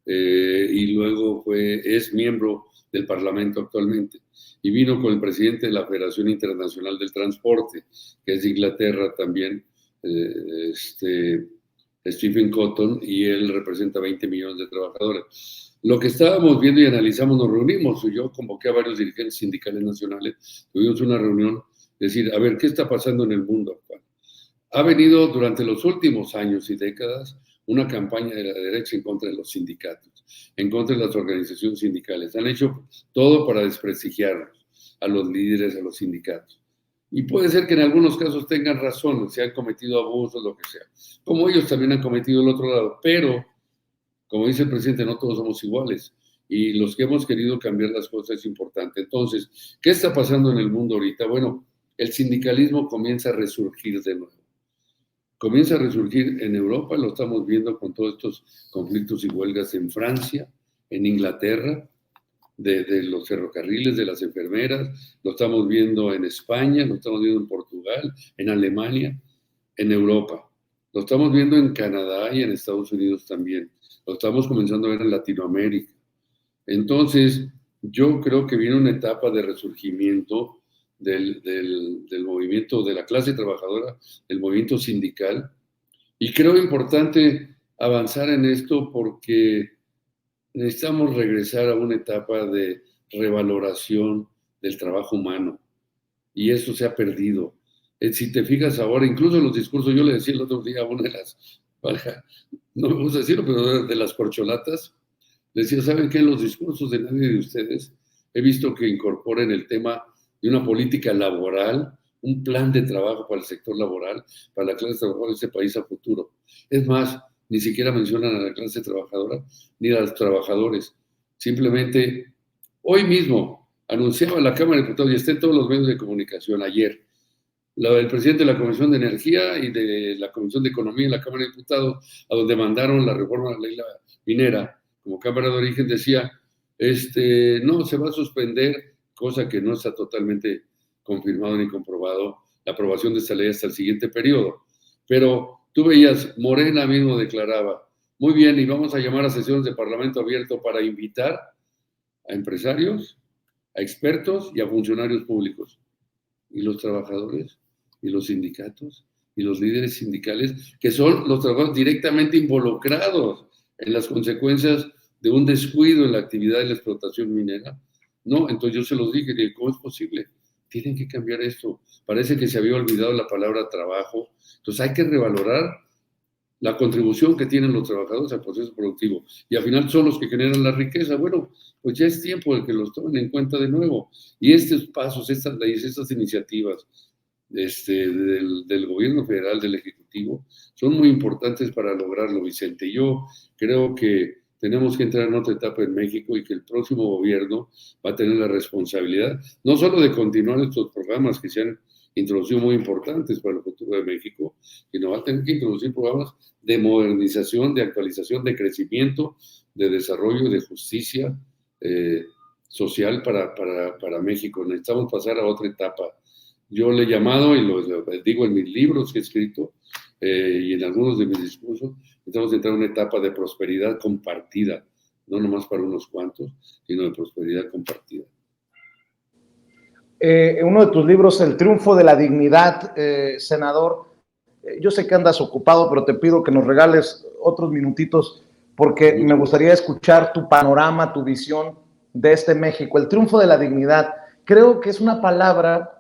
y luego es miembro del Parlamento actualmente. Y vino con el presidente de la Federación Internacional del Transporte, que es de Inglaterra también, Stephen Cotton, y él representa 20 millones de trabajadores. Lo que estábamos viendo y analizamos, nos reunimos, yo convoqué a varios dirigentes sindicales nacionales, tuvimos una reunión, decir, a ver, ¿qué está pasando en el mundo actual? Ha venido durante los últimos años y décadas una campaña de la derecha en contra de los sindicatos, en contra de las organizaciones sindicales. Han hecho todo para desprestigiarlos, a los líderes, a los sindicatos. Y puede ser que en algunos casos tengan razón, se han cometido abusos, lo que sea. Como ellos también han cometido el otro lado, pero como dice el presidente, no todos somos iguales y los que hemos querido cambiar las cosas es importante. Entonces, ¿qué está pasando en el mundo ahorita? Bueno, el sindicalismo comienza a resurgir de nuevo. Comienza a resurgir en Europa, lo estamos viendo con todos estos conflictos y huelgas en Francia, en Inglaterra, de los ferrocarriles, de las enfermeras, lo estamos viendo en España, lo estamos viendo en Portugal, en Alemania, en Europa. Lo estamos viendo en Canadá y en Estados Unidos también. Lo estamos comenzando a ver en Latinoamérica. Entonces, yo creo que viene una etapa de resurgimiento del movimiento de la clase trabajadora, del movimiento sindical. Y creo importante avanzar en esto porque necesitamos regresar a una etapa de revaloración del trabajo humano. Y eso se ha perdido. Si te fijas ahora, incluso en los discursos, yo le decía el otro día a una de las, no me gusta decirlo, pero de las corcholatas, le decía, ¿saben qué? En los discursos de nadie de ustedes he visto que incorporen el tema de una política laboral, un plan de trabajo para el sector laboral, para la clase trabajadora de este país a futuro. Es más, ni siquiera mencionan a la clase trabajadora ni a los trabajadores. Simplemente, hoy mismo anunciaba la Cámara de Diputados, y está en todos los medios de comunicación ayer, el presidente de la Comisión de Energía y de la Comisión de Economía en la Cámara de Diputados, a donde mandaron la reforma de la ley minera como Cámara de Origen, decía, no, se va a suspender, cosa que no está totalmente confirmado ni comprobado, la aprobación de esta ley hasta el siguiente periodo. Pero tú veías, Morena mismo declaraba, muy bien, y vamos a llamar a sesiones de Parlamento abierto para invitar a empresarios, a expertos y a funcionarios públicos. ¿Y los trabajadores? ¿Y los sindicatos? ¿Y los líderes sindicales? Que son los trabajadores directamente involucrados en las consecuencias de un descuido en la actividad de la explotación minera. No, entonces yo se los dije, ¿cómo es posible? Tienen que cambiar esto. Parece que se había olvidado la palabra trabajo. Entonces hay que revalorar la contribución que tienen los trabajadores al proceso productivo. Y al final son los que generan la riqueza. Bueno, pues ya es tiempo de que los tomen en cuenta de nuevo. Y estos pasos, estas leyes, estas iniciativas del gobierno federal, del Ejecutivo, son muy importantes para lograrlo, Vicente. Yo creo que tenemos que entrar en otra etapa en México y que el próximo gobierno va a tener la responsabilidad, no solo de continuar estos programas que se han introducido muy importantes para el futuro de México, sino va a tener que introducir programas de modernización, de actualización, de crecimiento, de desarrollo, de justicia social para México. Necesitamos pasar a otra etapa. Yo le he llamado, y lo digo en mis libros que he escrito, y en algunos de mis discursos, necesitamos entrar en una etapa de prosperidad compartida, no nomás para unos cuantos, sino de prosperidad compartida.
Uno de tus libros, El triunfo de la dignidad, senador, yo sé que andas ocupado, pero te pido que nos regales otros minutitos, porque me gustaría escuchar tu panorama, tu visión de este México. El triunfo de la dignidad, creo que es una palabra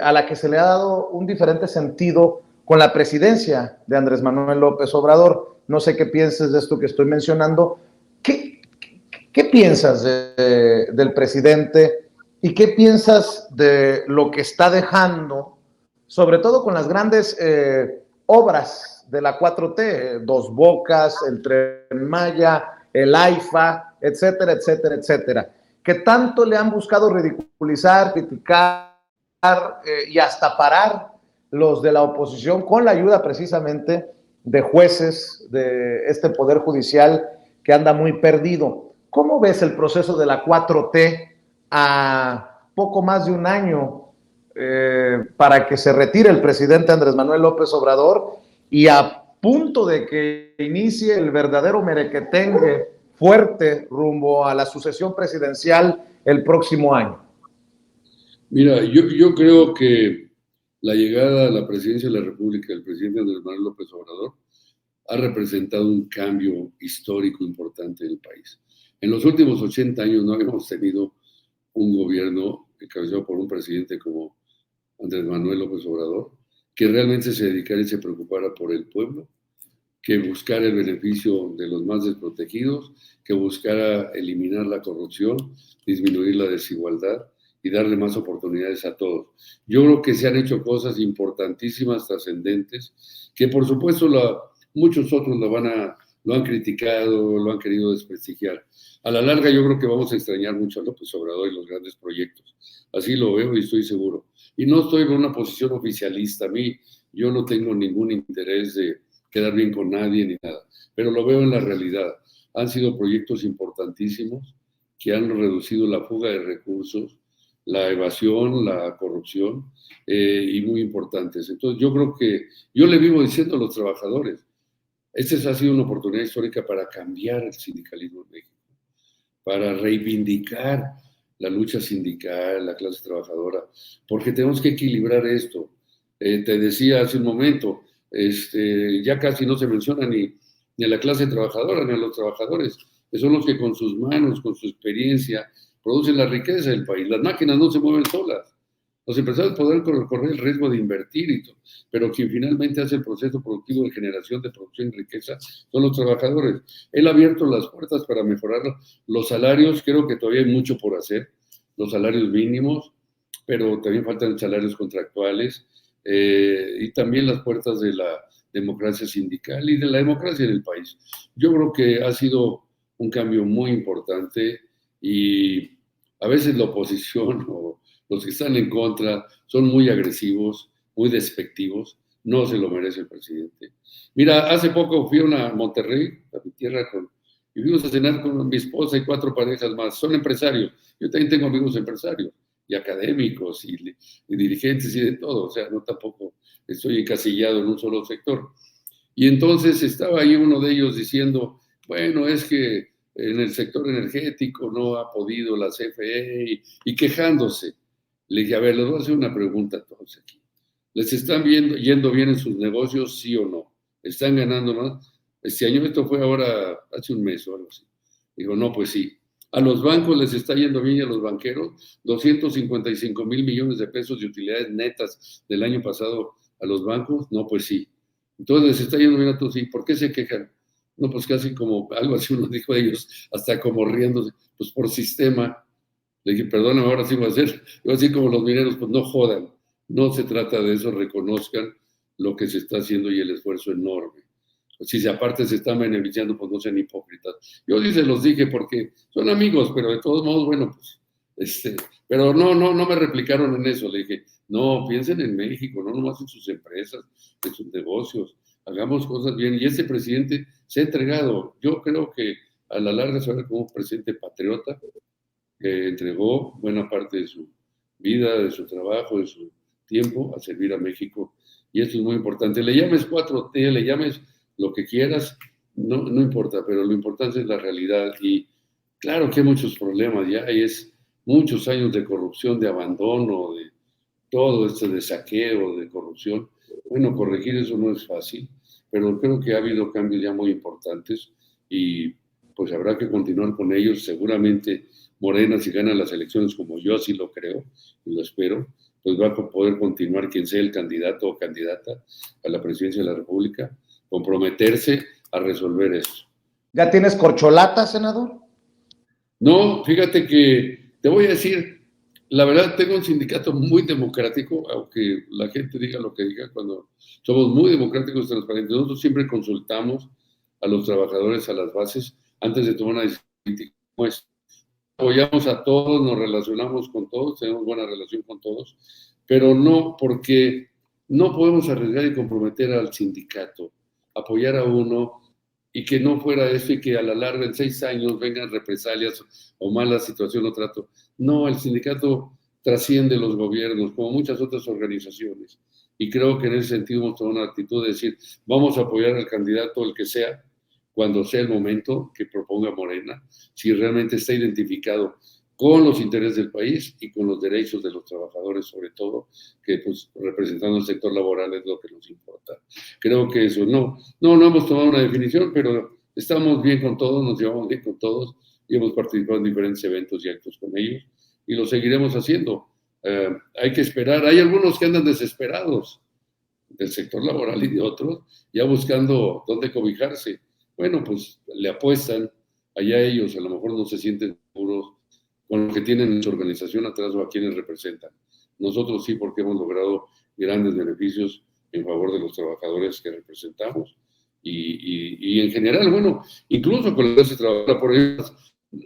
a la que se le ha dado un diferente sentido con la presidencia de Andrés Manuel López Obrador. No sé qué pienses de esto que estoy mencionando. ¿Qué piensas del presidente y qué piensas de lo que está dejando, sobre todo con las grandes obras de la 4T, Dos Bocas, el Tren Maya, el AIFA, etcétera, etcétera, etcétera, que tanto le han buscado ridiculizar, criticar y hasta parar los de la oposición con la ayuda precisamente de jueces de este poder judicial que anda muy perdido? ¿Cómo ves el proceso de la 4T a poco más de un año para que se retire el presidente Andrés Manuel López Obrador y a punto de que inicie el verdadero merequetengue fuerte rumbo a la sucesión presidencial el próximo año?
Mira, yo creo que la llegada a la presidencia de la República del presidente Andrés Manuel López Obrador ha representado un cambio histórico importante en el país. En los últimos 80 años no habíamos tenido un gobierno encabezado por un presidente como Andrés Manuel López Obrador, que realmente se dedicara y se preocupara por el pueblo, que buscara el beneficio de los más desprotegidos, que buscara eliminar la corrupción, disminuir la desigualdad y darle más oportunidades a todos. Yo creo que se han hecho cosas importantísimas, trascendentes, que por supuesto muchos otros lo han criticado, lo han querido desprestigiar. A la larga yo creo que vamos a extrañar mucho a López Obrador y los grandes proyectos. Así lo veo y estoy seguro. Y no estoy en una posición oficialista. Yo no tengo ningún interés de quedar bien con nadie ni nada, pero lo veo en la realidad. Han sido proyectos importantísimos que han reducido la fuga de recursos, la evasión, la corrupción, y muy importantes. Entonces yo creo que, yo le vivo diciendo a los trabajadores, esta ha sido una oportunidad histórica para cambiar el sindicalismo en México, para reivindicar la lucha sindical, la clase trabajadora, porque tenemos que equilibrar esto. Te decía hace un momento, ya casi no se menciona ni a la clase trabajadora, ni a los trabajadores, que son los que con sus manos, con su experiencia, producen la riqueza del país. Las máquinas no se mueven solas. Los empresarios podrán correr el riesgo de invertir y todo, pero quien finalmente hace el proceso productivo de generación de producción y riqueza son los trabajadores. Él ha abierto las puertas para mejorar los salarios. Creo que todavía hay mucho por hacer, los salarios mínimos, pero también faltan salarios contractuales, y también las puertas de democracia sindical y de la democracia en el país. Yo creo que ha sido un cambio muy importante y a veces la oposición o los que están en contra son muy agresivos, muy despectivos. No se lo merece el presidente. Mira, hace poco fui a Monterrey, a mi tierra, y fuimos a cenar con mi esposa y 4 parejas más. Son empresarios. Yo también tengo amigos empresarios y académicos y dirigentes y de todo. O sea, no tampoco estoy encasillado en un solo sector. Y entonces estaba ahí uno de ellos diciendo, bueno, es que en el sector energético no ha podido la CFE y quejándose. Le dije, a ver, les voy a hacer una pregunta a todos aquí. ¿Les están yendo bien en sus negocios, sí o no? ¿Están ganando más? Este año, esto fue ahora, hace un mes o algo así. Digo, no, pues sí. A los bancos les está yendo bien y a los banqueros, 255,000 millones de pesos de utilidades netas del año pasado a los bancos, no, pues sí. Entonces les está yendo bien a todos, ¿y por qué se quejan? No, pues casi como, algo así uno dijo a ellos, hasta como riéndose, pues por sistema. Le dije, perdóname, ahora sí voy a hacer, yo así como los mineros, pues no jodan, no se trata de eso, reconozcan lo que se está haciendo y el esfuerzo enorme. Si aparte se están beneficiando, pues no sean hipócritas. Yo se los dije porque son amigos, pero de todos modos, bueno, pues, pero no me replicaron en eso. Le dije, no, piensen en México, no nomás en sus empresas, en sus negocios, hagamos cosas bien. Y ese presidente se ha entregado. Yo creo que a la larga se va a ver como un presidente patriota que entregó buena parte de su vida, de su trabajo, de su tiempo a servir a México. Y esto es muy importante. Le llames 4T, le llames lo que quieras, no importa, pero lo importante es la realidad. Y claro que hay muchos problemas, ya es muchos años de corrupción, de abandono, de todo esto de saqueo, de corrupción. Bueno, corregir eso no es fácil, pero creo que ha habido cambios ya muy importantes y pues habrá que continuar con ellos. Seguramente Morena, si gana las elecciones, como yo así lo creo y lo espero, pues va a poder continuar quien sea el candidato o candidata a la presidencia de la República, comprometerse a resolver eso.
¿Ya tienes corcholata, senador?
No, fíjate que te voy a decir, la verdad tengo un sindicato muy democrático, aunque la gente diga lo que diga, cuando somos muy democráticos y transparentes. Nosotros siempre consultamos a los trabajadores, a las bases, antes de tomar una decisión. Pues apoyamos a todos, nos relacionamos con todos, tenemos buena relación con todos, pero no porque no podemos arriesgar y comprometer al sindicato, apoyar a uno y que no fuera eso y que a la larga en 6 años vengan represalias o mala situación o trato. No, el sindicato trasciende los gobiernos, como muchas otras organizaciones. Y creo que en ese sentido hemos tomado una actitud de decir, vamos a apoyar al candidato, el que sea, cuando sea el momento que proponga Morena, si realmente está identificado con los intereses del país y con los derechos de los trabajadores, sobre todo, que pues representando el sector laboral es lo que nos importa. Creo que eso no hemos tomado una definición, pero estamos bien con todos, nos llevamos bien con todos y hemos participado en diferentes eventos y actos con ellos y lo seguiremos haciendo. Hay que esperar, hay algunos que andan desesperados del sector laboral y de otros, ya buscando dónde cobijarse. Bueno, pues le apuestan, allá ellos a lo mejor no se sienten seguros con lo que tienen en su organización atrás o a quienes representan. Nosotros sí, porque hemos logrado grandes beneficios en favor de los trabajadores que representamos. Y en general, bueno, incluso con la clase trabajadora, por ejemplo,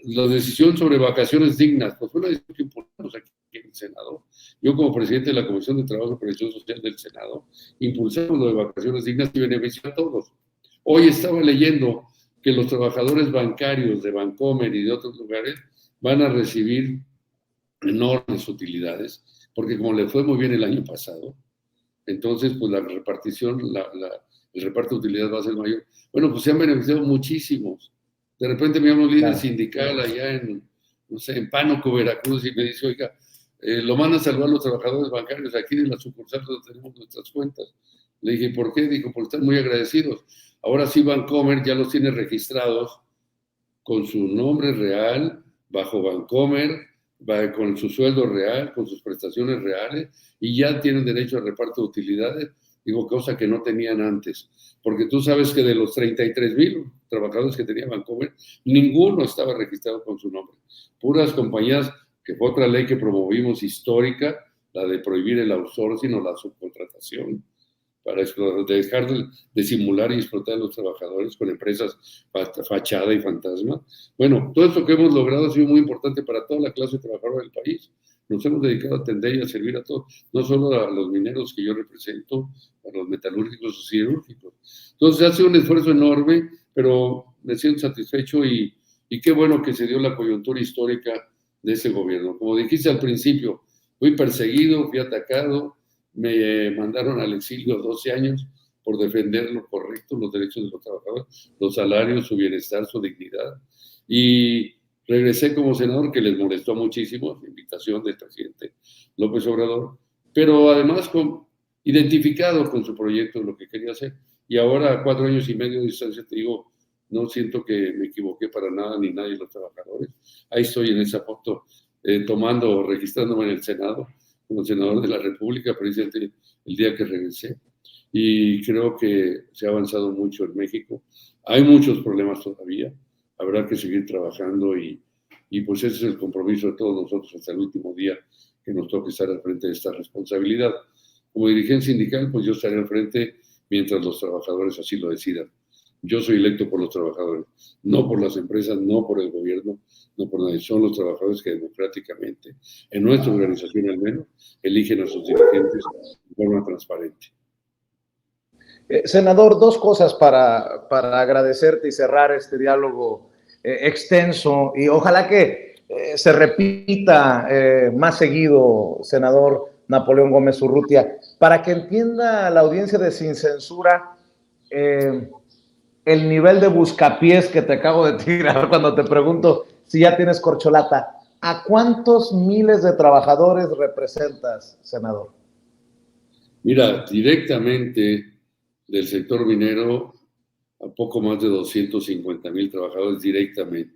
la decisión sobre vacaciones dignas, pues fue una decisión que impulsamos aquí en el Senado. Yo como presidente de la Comisión de Trabajo y Previsión Social del Senado, impulsamos lo de vacaciones dignas y benefició a todos. Hoy estaba leyendo que los trabajadores bancarios de Bancomer y de otros lugares van a recibir enormes utilidades, porque como le fue muy bien el año pasado, entonces pues la repartición, el reparto de utilidades va a ser mayor. Bueno, pues se han beneficiado muchísimos. De repente me llama un líder sindical allá en, no sé, en Pánuco, Veracruz, y me dice, oiga, lo mandan a salvar los trabajadores bancarios aquí en la sucursal donde tenemos nuestras cuentas. Le dije, ¿por qué? Dijo, porque están muy agradecidos. Ahora sí Bancomer ya los tiene registrados con su nombre real, bajo Bancomer, con su sueldo real, con sus prestaciones reales, y ya tienen derecho a reparto de utilidades, digo, cosa que no tenían antes. Porque tú sabes que de los 33,000 trabajadores que tenía Bancomer, ninguno estaba registrado con su nombre. Puras compañías, que fue otra ley que promovimos histórica, la de prohibir el outsourcing o la subcontratación. para dejar de simular y explotar a los trabajadores con empresas fachada y fantasma. Bueno, todo esto que hemos logrado ha sido muy importante para toda la clase trabajadora del país. Nos hemos dedicado a atender y a servir a todos, no solo a los mineros que yo represento, a los metalúrgicos o siderúrgicos. Entonces ha sido un esfuerzo enorme, pero me siento satisfecho y qué bueno que se dio la coyuntura histórica de ese gobierno. Como dijiste al principio, fui perseguido, fui atacado, me mandaron al exilio 12 años por defender lo correcto, los derechos de los trabajadores, los salarios, su bienestar, su dignidad. Y regresé como senador, que les molestó muchísimo la invitación del presidente López Obrador, pero además identificado con su proyecto, lo que quería hacer. Y ahora, a 4 años y medio de distancia, te digo, no siento que me equivoqué para nada, ni nadie de los trabajadores. Ahí estoy en esa foto, registrándome en el Senado, como senador de la República, precisamente el día que regresé. Y creo que se ha avanzado mucho en México. Hay muchos problemas todavía, habrá que seguir trabajando y pues ese es el compromiso de todos nosotros hasta el último día que nos toque estar al frente de esta responsabilidad. Como dirigente sindical, pues yo estaré al frente mientras los trabajadores así lo decidan. Yo soy electo por los trabajadores, no por las empresas, no por el gobierno, no por nadie. Son los trabajadores que democráticamente, en nuestra organización al menos, eligen a sus dirigentes de forma transparente.
Senador, 2 cosas para agradecerte y cerrar este diálogo extenso, y ojalá que se repita más seguido, senador Napoleón Gómez Urrutia, para que entienda la audiencia de Sin Censura el nivel de buscapiés que te acabo de tirar cuando te pregunto si ya tienes corcholata. ¿A cuántos miles de trabajadores representas, senador?
Mira, directamente del sector minero, a poco más de 250,000 trabajadores directamente,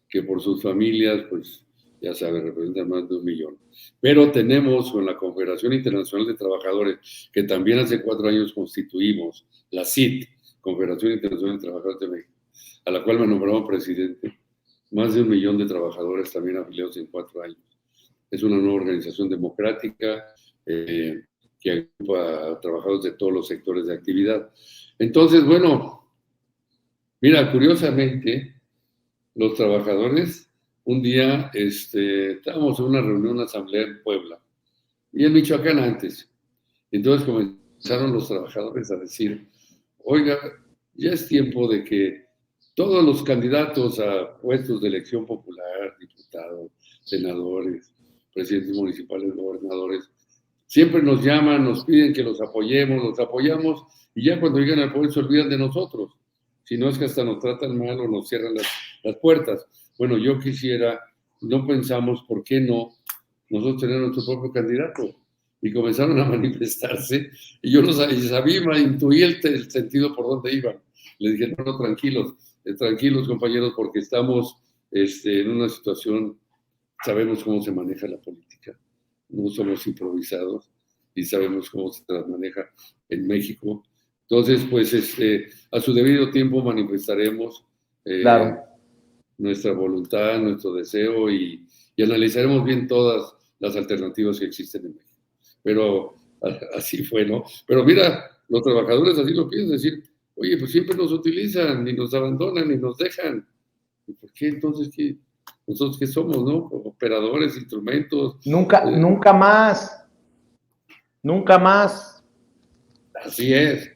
que por sus familias, pues ya sabes, representan más de 1 millón. Pero tenemos con la Confederación Internacional de Trabajadores, que también hace 4 años constituimos, la CIT, Confederación Internacional de Trabajadores de México, a la cual me nombraron presidente, más de 1 millón de trabajadores también afiliados en 4 años. Es una nueva organización democrática que agrupa a trabajadores de todos los sectores de actividad. Entonces, bueno, mira, curiosamente, los trabajadores, un día estábamos en una reunión, una asamblea en Puebla, y en Michoacán antes. Entonces comenzaron los trabajadores a decir, oiga, ya es tiempo de que todos los candidatos a puestos de elección popular, diputados, senadores, presidentes municipales, gobernadores, siempre nos llaman, nos piden que los apoyamos, y ya cuando llegan al poder se olvidan de nosotros. Si no es que hasta nos tratan mal o nos cierran las puertas. Bueno, yo quisiera, no pensamos, ¿por qué no nosotros tener nuestro propio candidato? Y comenzaron a manifestarse, y yo no sabía, intuí el sentido por dónde iban. Les dije, no, tranquilos compañeros, porque estamos en una situación, sabemos cómo se maneja la política, no somos improvisados y sabemos cómo se maneja en México. Entonces, pues a su debido tiempo manifestaremos
claro,
nuestra voluntad, nuestro deseo y analizaremos bien todas las alternativas que existen en México. Pero así fue, ¿no? Pero mira, los trabajadores así lo piensan, decir, oye, pues siempre nos utilizan, ni nos abandonan, ni nos dejan. ¿Y por qué entonces nosotros qué somos, no? Operadores, instrumentos.
Nunca más.
Así es.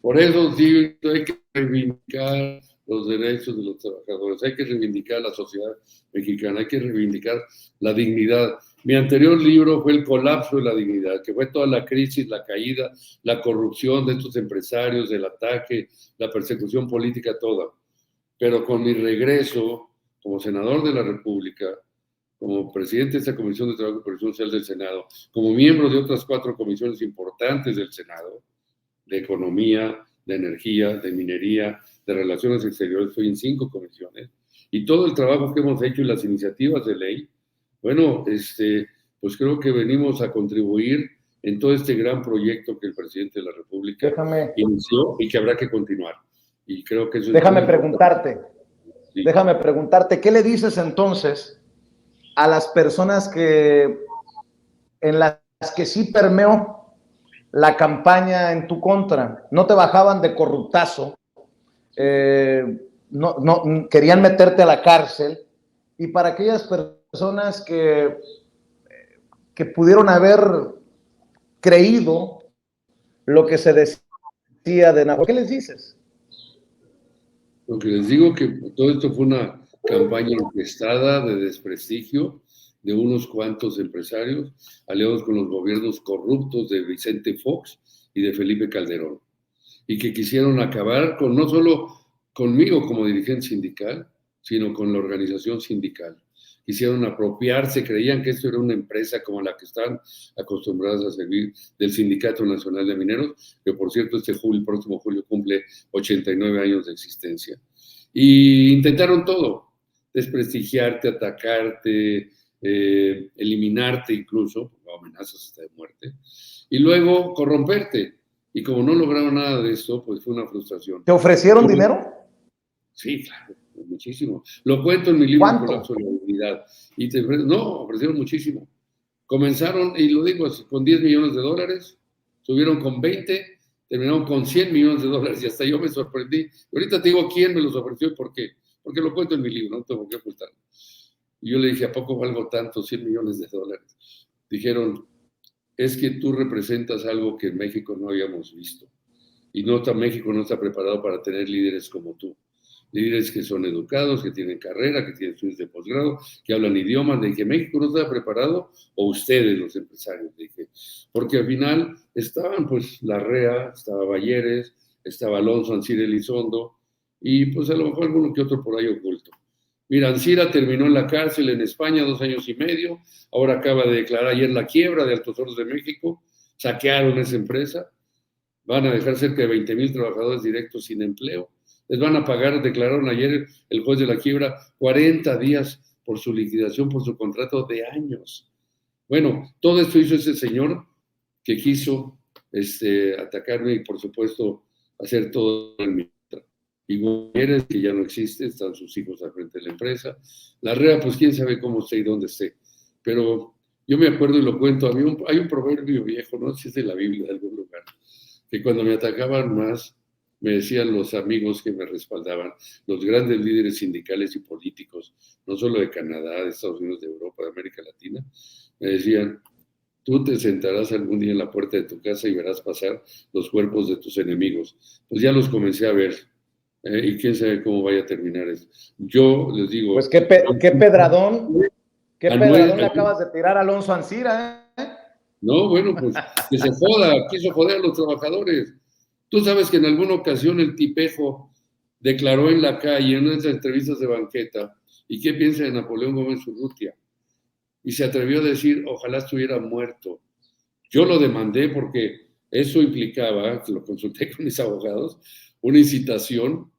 Por eso sí, hay que reivindicar los derechos de los trabajadores, hay que reivindicar la sociedad mexicana, hay que reivindicar la dignidad. Mi anterior libro fue El colapso de la dignidad, que fue toda la crisis, la caída, la corrupción de estos empresarios, el ataque, la persecución política toda. Pero con mi regreso como senador de la República, como presidente de esta Comisión de Trabajo y Previsión Social del Senado, como miembro de otras 4 comisiones importantes del Senado, de Economía, de Energía, de Minería, de Relaciones Exteriores, estoy en 5 comisiones, y todo el trabajo que hemos hecho y las iniciativas de ley, bueno, pues creo que venimos a contribuir en todo este gran proyecto que el presidente de la República inició y que habrá que continuar. Y creo que eso
Déjame preguntarte, ¿qué le dices entonces a las personas en las que sí permeó la campaña en tu contra, no te bajaban de corruptazo, no querían meterte a la cárcel, y para aquellas personas que pudieron haber creído lo que se decía de Napoleón, ¿qué les dices?
Lo que les digo que todo esto fue una campaña orquestada de desprestigio de unos cuantos empresarios aliados con los gobiernos corruptos de Vicente Fox y de Felipe Calderón, y que quisieron acabar con no solo conmigo como dirigente sindical, sino con la organización sindical. Quisieron apropiarse, creían que esto era una empresa como la que están acostumbradas a servir, del Sindicato Nacional de Mineros, que por cierto el próximo julio cumple 89 años de existencia. Y intentaron todo, desprestigiarte, atacarte, eliminarte incluso, amenazas hasta de muerte, y luego corromperte. Y como no lograron nada de esto, pues fue una frustración.
¿Te ofrecieron dinero?
Sí, claro, muchísimo. Lo cuento en mi libro
¿Cuánto?
Colapso de la Dignidad. No, ofrecieron muchísimo. Comenzaron, y lo digo así, con 10 millones de dólares, subieron con 20, terminaron con 100 millones de dólares, y hasta yo me sorprendí. Ahorita te digo quién me los ofreció y por qué. Porque lo cuento en mi libro, no tengo que ocultarlo. Y yo le dije, ¿a poco valgo tanto, 100 millones de dólares? Dijeron, es que tú representas algo que en México no habíamos visto. Y México no está preparado para tener líderes como tú. Líderes que son educados, que tienen carrera, que tienen estudios de posgrado, que hablan idiomas. Le dije, ¿México no está preparado? ¿O ustedes, los empresarios? Le dije, porque al final estaban pues Larrea, estaba Balleres, estaba Alonso Ancira Elizondo, y pues a lo mejor alguno que otro por ahí oculto. Mira, Ancira terminó en la cárcel en España 2 años y medio, ahora acaba de declarar ayer la quiebra de Altos Hornos de México, saquearon esa empresa, van a dejar cerca de 20,000 trabajadores directos sin empleo, les van a pagar, declararon ayer el juez de la quiebra, 40 días por su liquidación, por su contrato de años. Bueno, todo esto hizo ese señor que quiso atacarme y por supuesto hacer todo en mi contra. Y Gutiérrez, que ya no existe, están sus hijos al frente de la empresa. Larrea, pues quién sabe cómo esté y dónde esté. Pero yo me acuerdo y lo cuento, hay un proverbio viejo, no sé si es de la Biblia de algún lugar, que cuando me atacaban más, me decían los amigos que me respaldaban, los grandes líderes sindicales y políticos, no solo de Canadá, de Estados Unidos, de Europa, de América Latina, me decían, tú te sentarás algún día en la puerta de tu casa y verás pasar los cuerpos de tus enemigos. Pues ya los comencé a ver, y quién sabe cómo vaya a terminar eso. Yo les digo...
Pues qué pedradón le acabas de tirar a Alonso Ancira, ¿eh?
No, bueno, pues que se joda, quiso joder a los trabajadores. Tú sabes que en alguna ocasión el tipejo declaró en la calle, en unas entrevistas de banqueta, ¿y qué piensa de Napoleón Gómez Urrutia? Y se atrevió a decir, ojalá estuviera muerto. Yo lo demandé porque eso implicaba, lo consulté con mis abogados, una incitación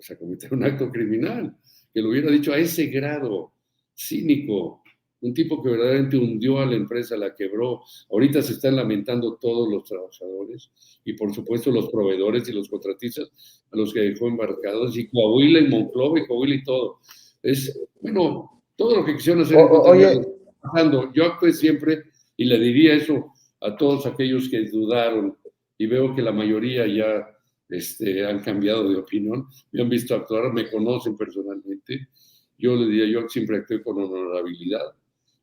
a cometer un acto criminal, que lo hubiera dicho a ese grado, cínico, un tipo que verdaderamente hundió a la empresa, la quebró. Ahorita se están lamentando todos los trabajadores y por supuesto los proveedores y los contratistas a los que dejó embarcados, y Coahuila y Monclova y Coahuila y todo. Bueno, todo lo que quisieron hacer en contra de ellos. Yo actué siempre y le diría eso a todos aquellos que dudaron, y veo que la mayoría ya han cambiado de opinión, me han visto actuar, me conocen personalmente. Yo le diría, yo siempre actué con honorabilidad,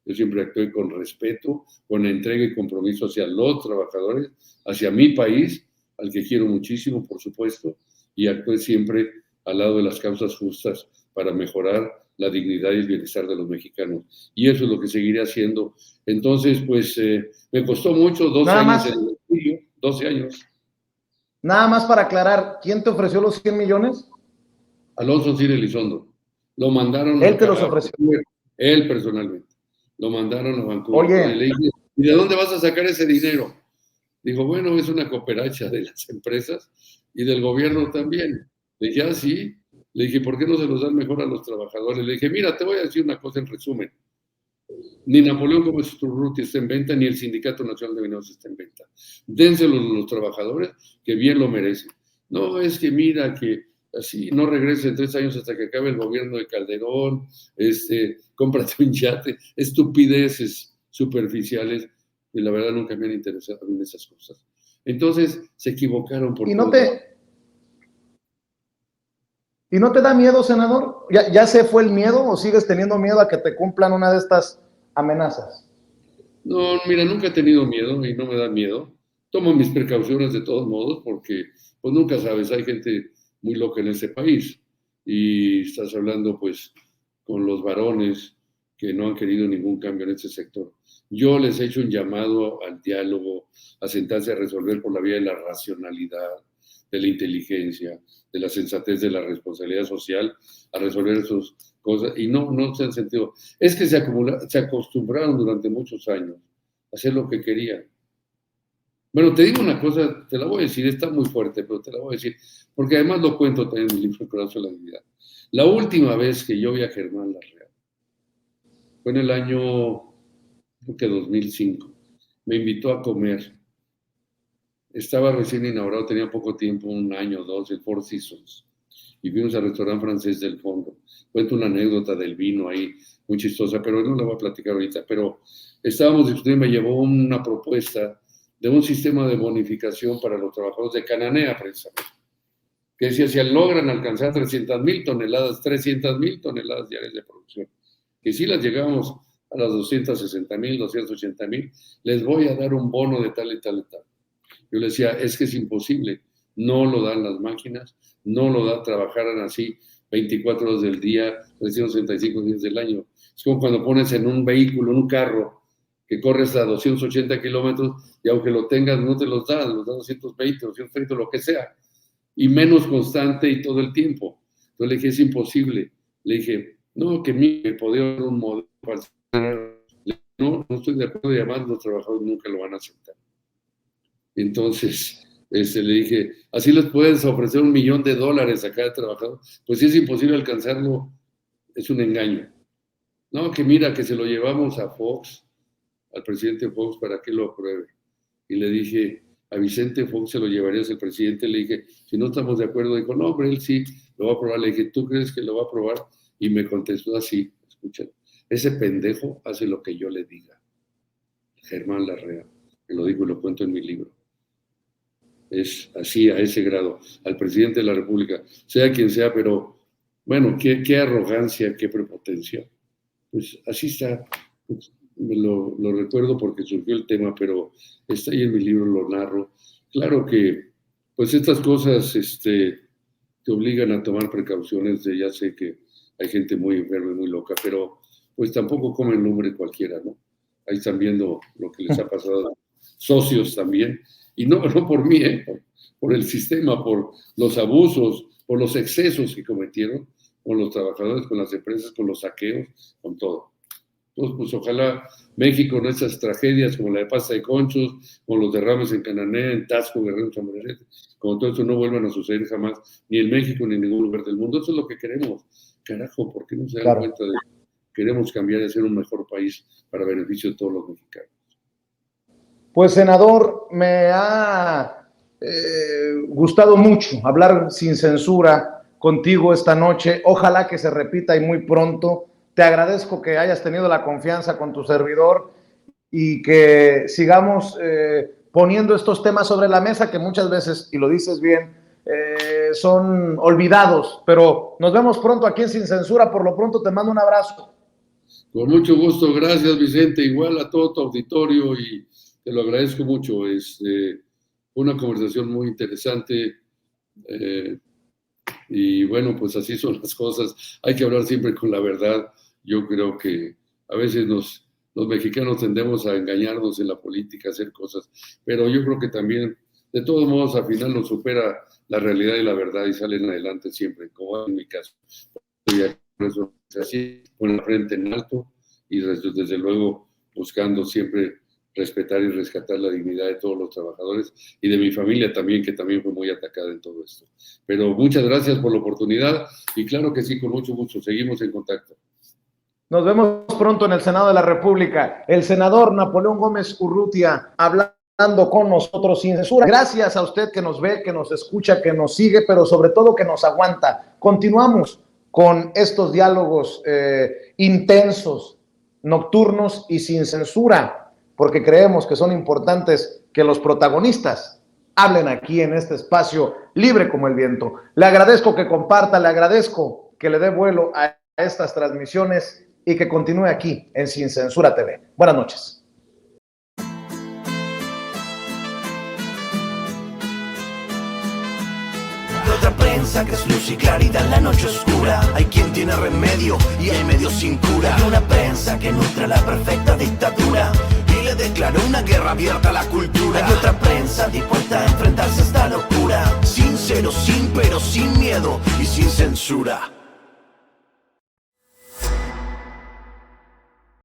yo siempre actué con respeto, con entrega y compromiso hacia los trabajadores, hacia mi país, al que quiero muchísimo, por supuesto, y actué siempre al lado de las causas justas para mejorar la dignidad y el bienestar de los mexicanos. Y eso es lo que seguiré haciendo. Entonces, pues, me costó mucho, 12 años en el exilio, 12 años.
Nada más para aclarar, ¿quién te ofreció los 100 millones?
Alonso Ancira Elizondo. Lo mandaron
¿Él te los ofreció?
Él personalmente. Lo mandaron a Vancouver.
Oye.
Y le dije, ¿y de dónde vas a sacar ese dinero? Dijo, bueno, es una cooperacha de las empresas y del gobierno también. Le dije, sí. Le dije, ¿por qué no se los dan mejor a los trabajadores? Le dije, mira, te voy a decir una cosa en resumen. Ni Napoleón Gómez Urrutia está en venta, ni el Sindicato Nacional de Mineros está en venta. Dénselos a los trabajadores, que bien lo merecen. No, es que mira, que así no regrese en 3 años hasta que acabe el gobierno de Calderón, cómprate un yate, estupideces superficiales, y la verdad nunca me han interesado en esas cosas. Entonces se equivocaron por
¿Y no
todo.
¿Y no te da miedo, senador? ¿Ya se fue el miedo o sigues teniendo miedo a que te cumplan una de estas amenazas?
No, mira, nunca he tenido miedo y no me da miedo. Tomo mis precauciones de todos modos porque, pues nunca sabes, hay gente muy loca en ese país y estás hablando, pues, con los varones que no han querido ningún cambio en ese sector. Yo les he hecho un llamado al diálogo, a sentarse a resolver por la vía de la racionalidad, de la inteligencia, de la sensatez, de la responsabilidad social, a resolver esas cosas, y no se han sentido. Es que se acostumbraron durante muchos años a hacer lo que querían. Bueno, te digo una cosa, te la voy a decir, está muy fuerte, pero te la voy a decir, porque además lo cuento también en mi libro Corazón de la Dignidad. La última vez que yo vi a Germán Larrea fue en el año, creo que 2005. Me invitó a comer. Estaba recién inaugurado, tenía poco tiempo, un año o dos, el Four Seasons. Y fuimos al restaurante francés del fondo. Cuento una anécdota del vino ahí, muy chistosa, pero no la voy a platicar ahorita. Pero estábamos discutiendo, me llevó una propuesta de un sistema de bonificación para los trabajadores de Cananea, precisamente. Que decía, si logran alcanzar 300,000 toneladas diarias de producción, que si las llegamos a las 260,000, 280,000, les voy a dar un bono de tal y tal y tal. Yo le decía, es que es imposible, no lo dan las máquinas, no lo da, trabajaran así 24 horas del día, 365 días del año. Es como cuando pones en un vehículo, en un carro, que corre hasta 280 kilómetros y aunque lo tengas no te los da 220, 230, lo que sea, y menos constante y todo el tiempo. Entonces le dije, es imposible. Le dije, no, que me podía dar un modelo para... No estoy de acuerdo y además los trabajadores nunca lo van a aceptar. Entonces, le dije, así les puedes ofrecer $1,000,000 a cada trabajador. Pues si es imposible alcanzarlo, es un engaño. No, que mira, que se lo llevamos a Fox, al presidente Fox, para que lo apruebe. Y le dije, a Vicente Fox se lo llevarías al presidente. Le dije, si no estamos de acuerdo, dijo, no, hombre, él sí lo va a aprobar. Le dije, ¿tú crees que lo va a aprobar? Y me contestó así, escuchen, ese pendejo hace lo que yo le diga. Germán Larrea, que lo digo y lo cuento en mi libro. Es así, a ese grado, al presidente de la República, sea quien sea, pero bueno, qué arrogancia, qué prepotencia. Pues así está, pues, lo recuerdo porque surgió el tema, pero está ahí en mi libro, lo narro. Claro que, pues estas cosas te obligan a tomar precauciones, ya sé que hay gente muy enferma y muy loca, pero pues tampoco comen lumbre cualquiera, ¿no? Ahí están viendo lo que les ha pasado a socios también, y no por mí, por el sistema, por los abusos, por los excesos que cometieron con los trabajadores, con las empresas, con los saqueos, con todo. Entonces, pues ojalá México, en esas tragedias como la de Pasta de Conchos, con los derrames en Cananea, en Tasco, Guerrero, San Bernardo, como todo esto no vuelvan a suceder jamás, ni en México ni en ningún lugar del mundo. Eso es lo que queremos. Carajo, ¿por qué no se dan cuenta de que queremos cambiar y hacer un mejor país para beneficio de todos los mexicanos?
Pues, senador, me ha gustado mucho hablar sin censura contigo esta noche. Ojalá que se repita y muy pronto. Te agradezco que hayas tenido la confianza con tu servidor y que sigamos poniendo estos temas sobre la mesa que muchas veces, y lo dices bien, son olvidados, pero nos vemos pronto aquí en Sin Censura. Por lo pronto te mando un abrazo.
Con mucho gusto, gracias Vicente, igual a todo tu auditorio y te lo agradezco mucho. Es una conversación muy interesante y bueno, pues así son las cosas. Hay que hablar siempre con la verdad. Yo creo que a veces los mexicanos tendemos a engañarnos en la política, a hacer cosas, pero yo creo que también, de todos modos, al final nos supera la realidad y la verdad y salen adelante siempre, como en mi caso. Por eso, así, con la frente en alto y desde luego buscando siempre respetar y rescatar la dignidad de todos los trabajadores y de mi familia también, que también fue muy atacada en todo esto. Pero muchas gracias por la oportunidad y claro que sí, con mucho gusto, seguimos en contacto.
Nos vemos pronto en el Senado de la República. El senador Napoleón Gómez Urrutia hablando con nosotros sin censura. Gracias a usted que nos ve, que nos escucha, que nos sigue, pero sobre todo que nos aguanta. Continuamos con estos diálogos intensos, nocturnos y sin censura, porque creemos que son importantes que los protagonistas hablen aquí en este espacio libre como el viento. Le agradezco que comparta, le agradezco que le dé vuelo a estas transmisiones y que continúe aquí en Sin Censura TV. Buenas noches.
Otra prensa que es luz y claridad en la noche oscura. Hay quien tiene remedio y hay medios sin cura. Hay una prensa que nutre la perfecta dictadura y le declaró una guerra abierta a la cultura. Hay otra prensa dispuesta a enfrentarse a esta locura, sincero, sin pero, sin miedo y sin censura.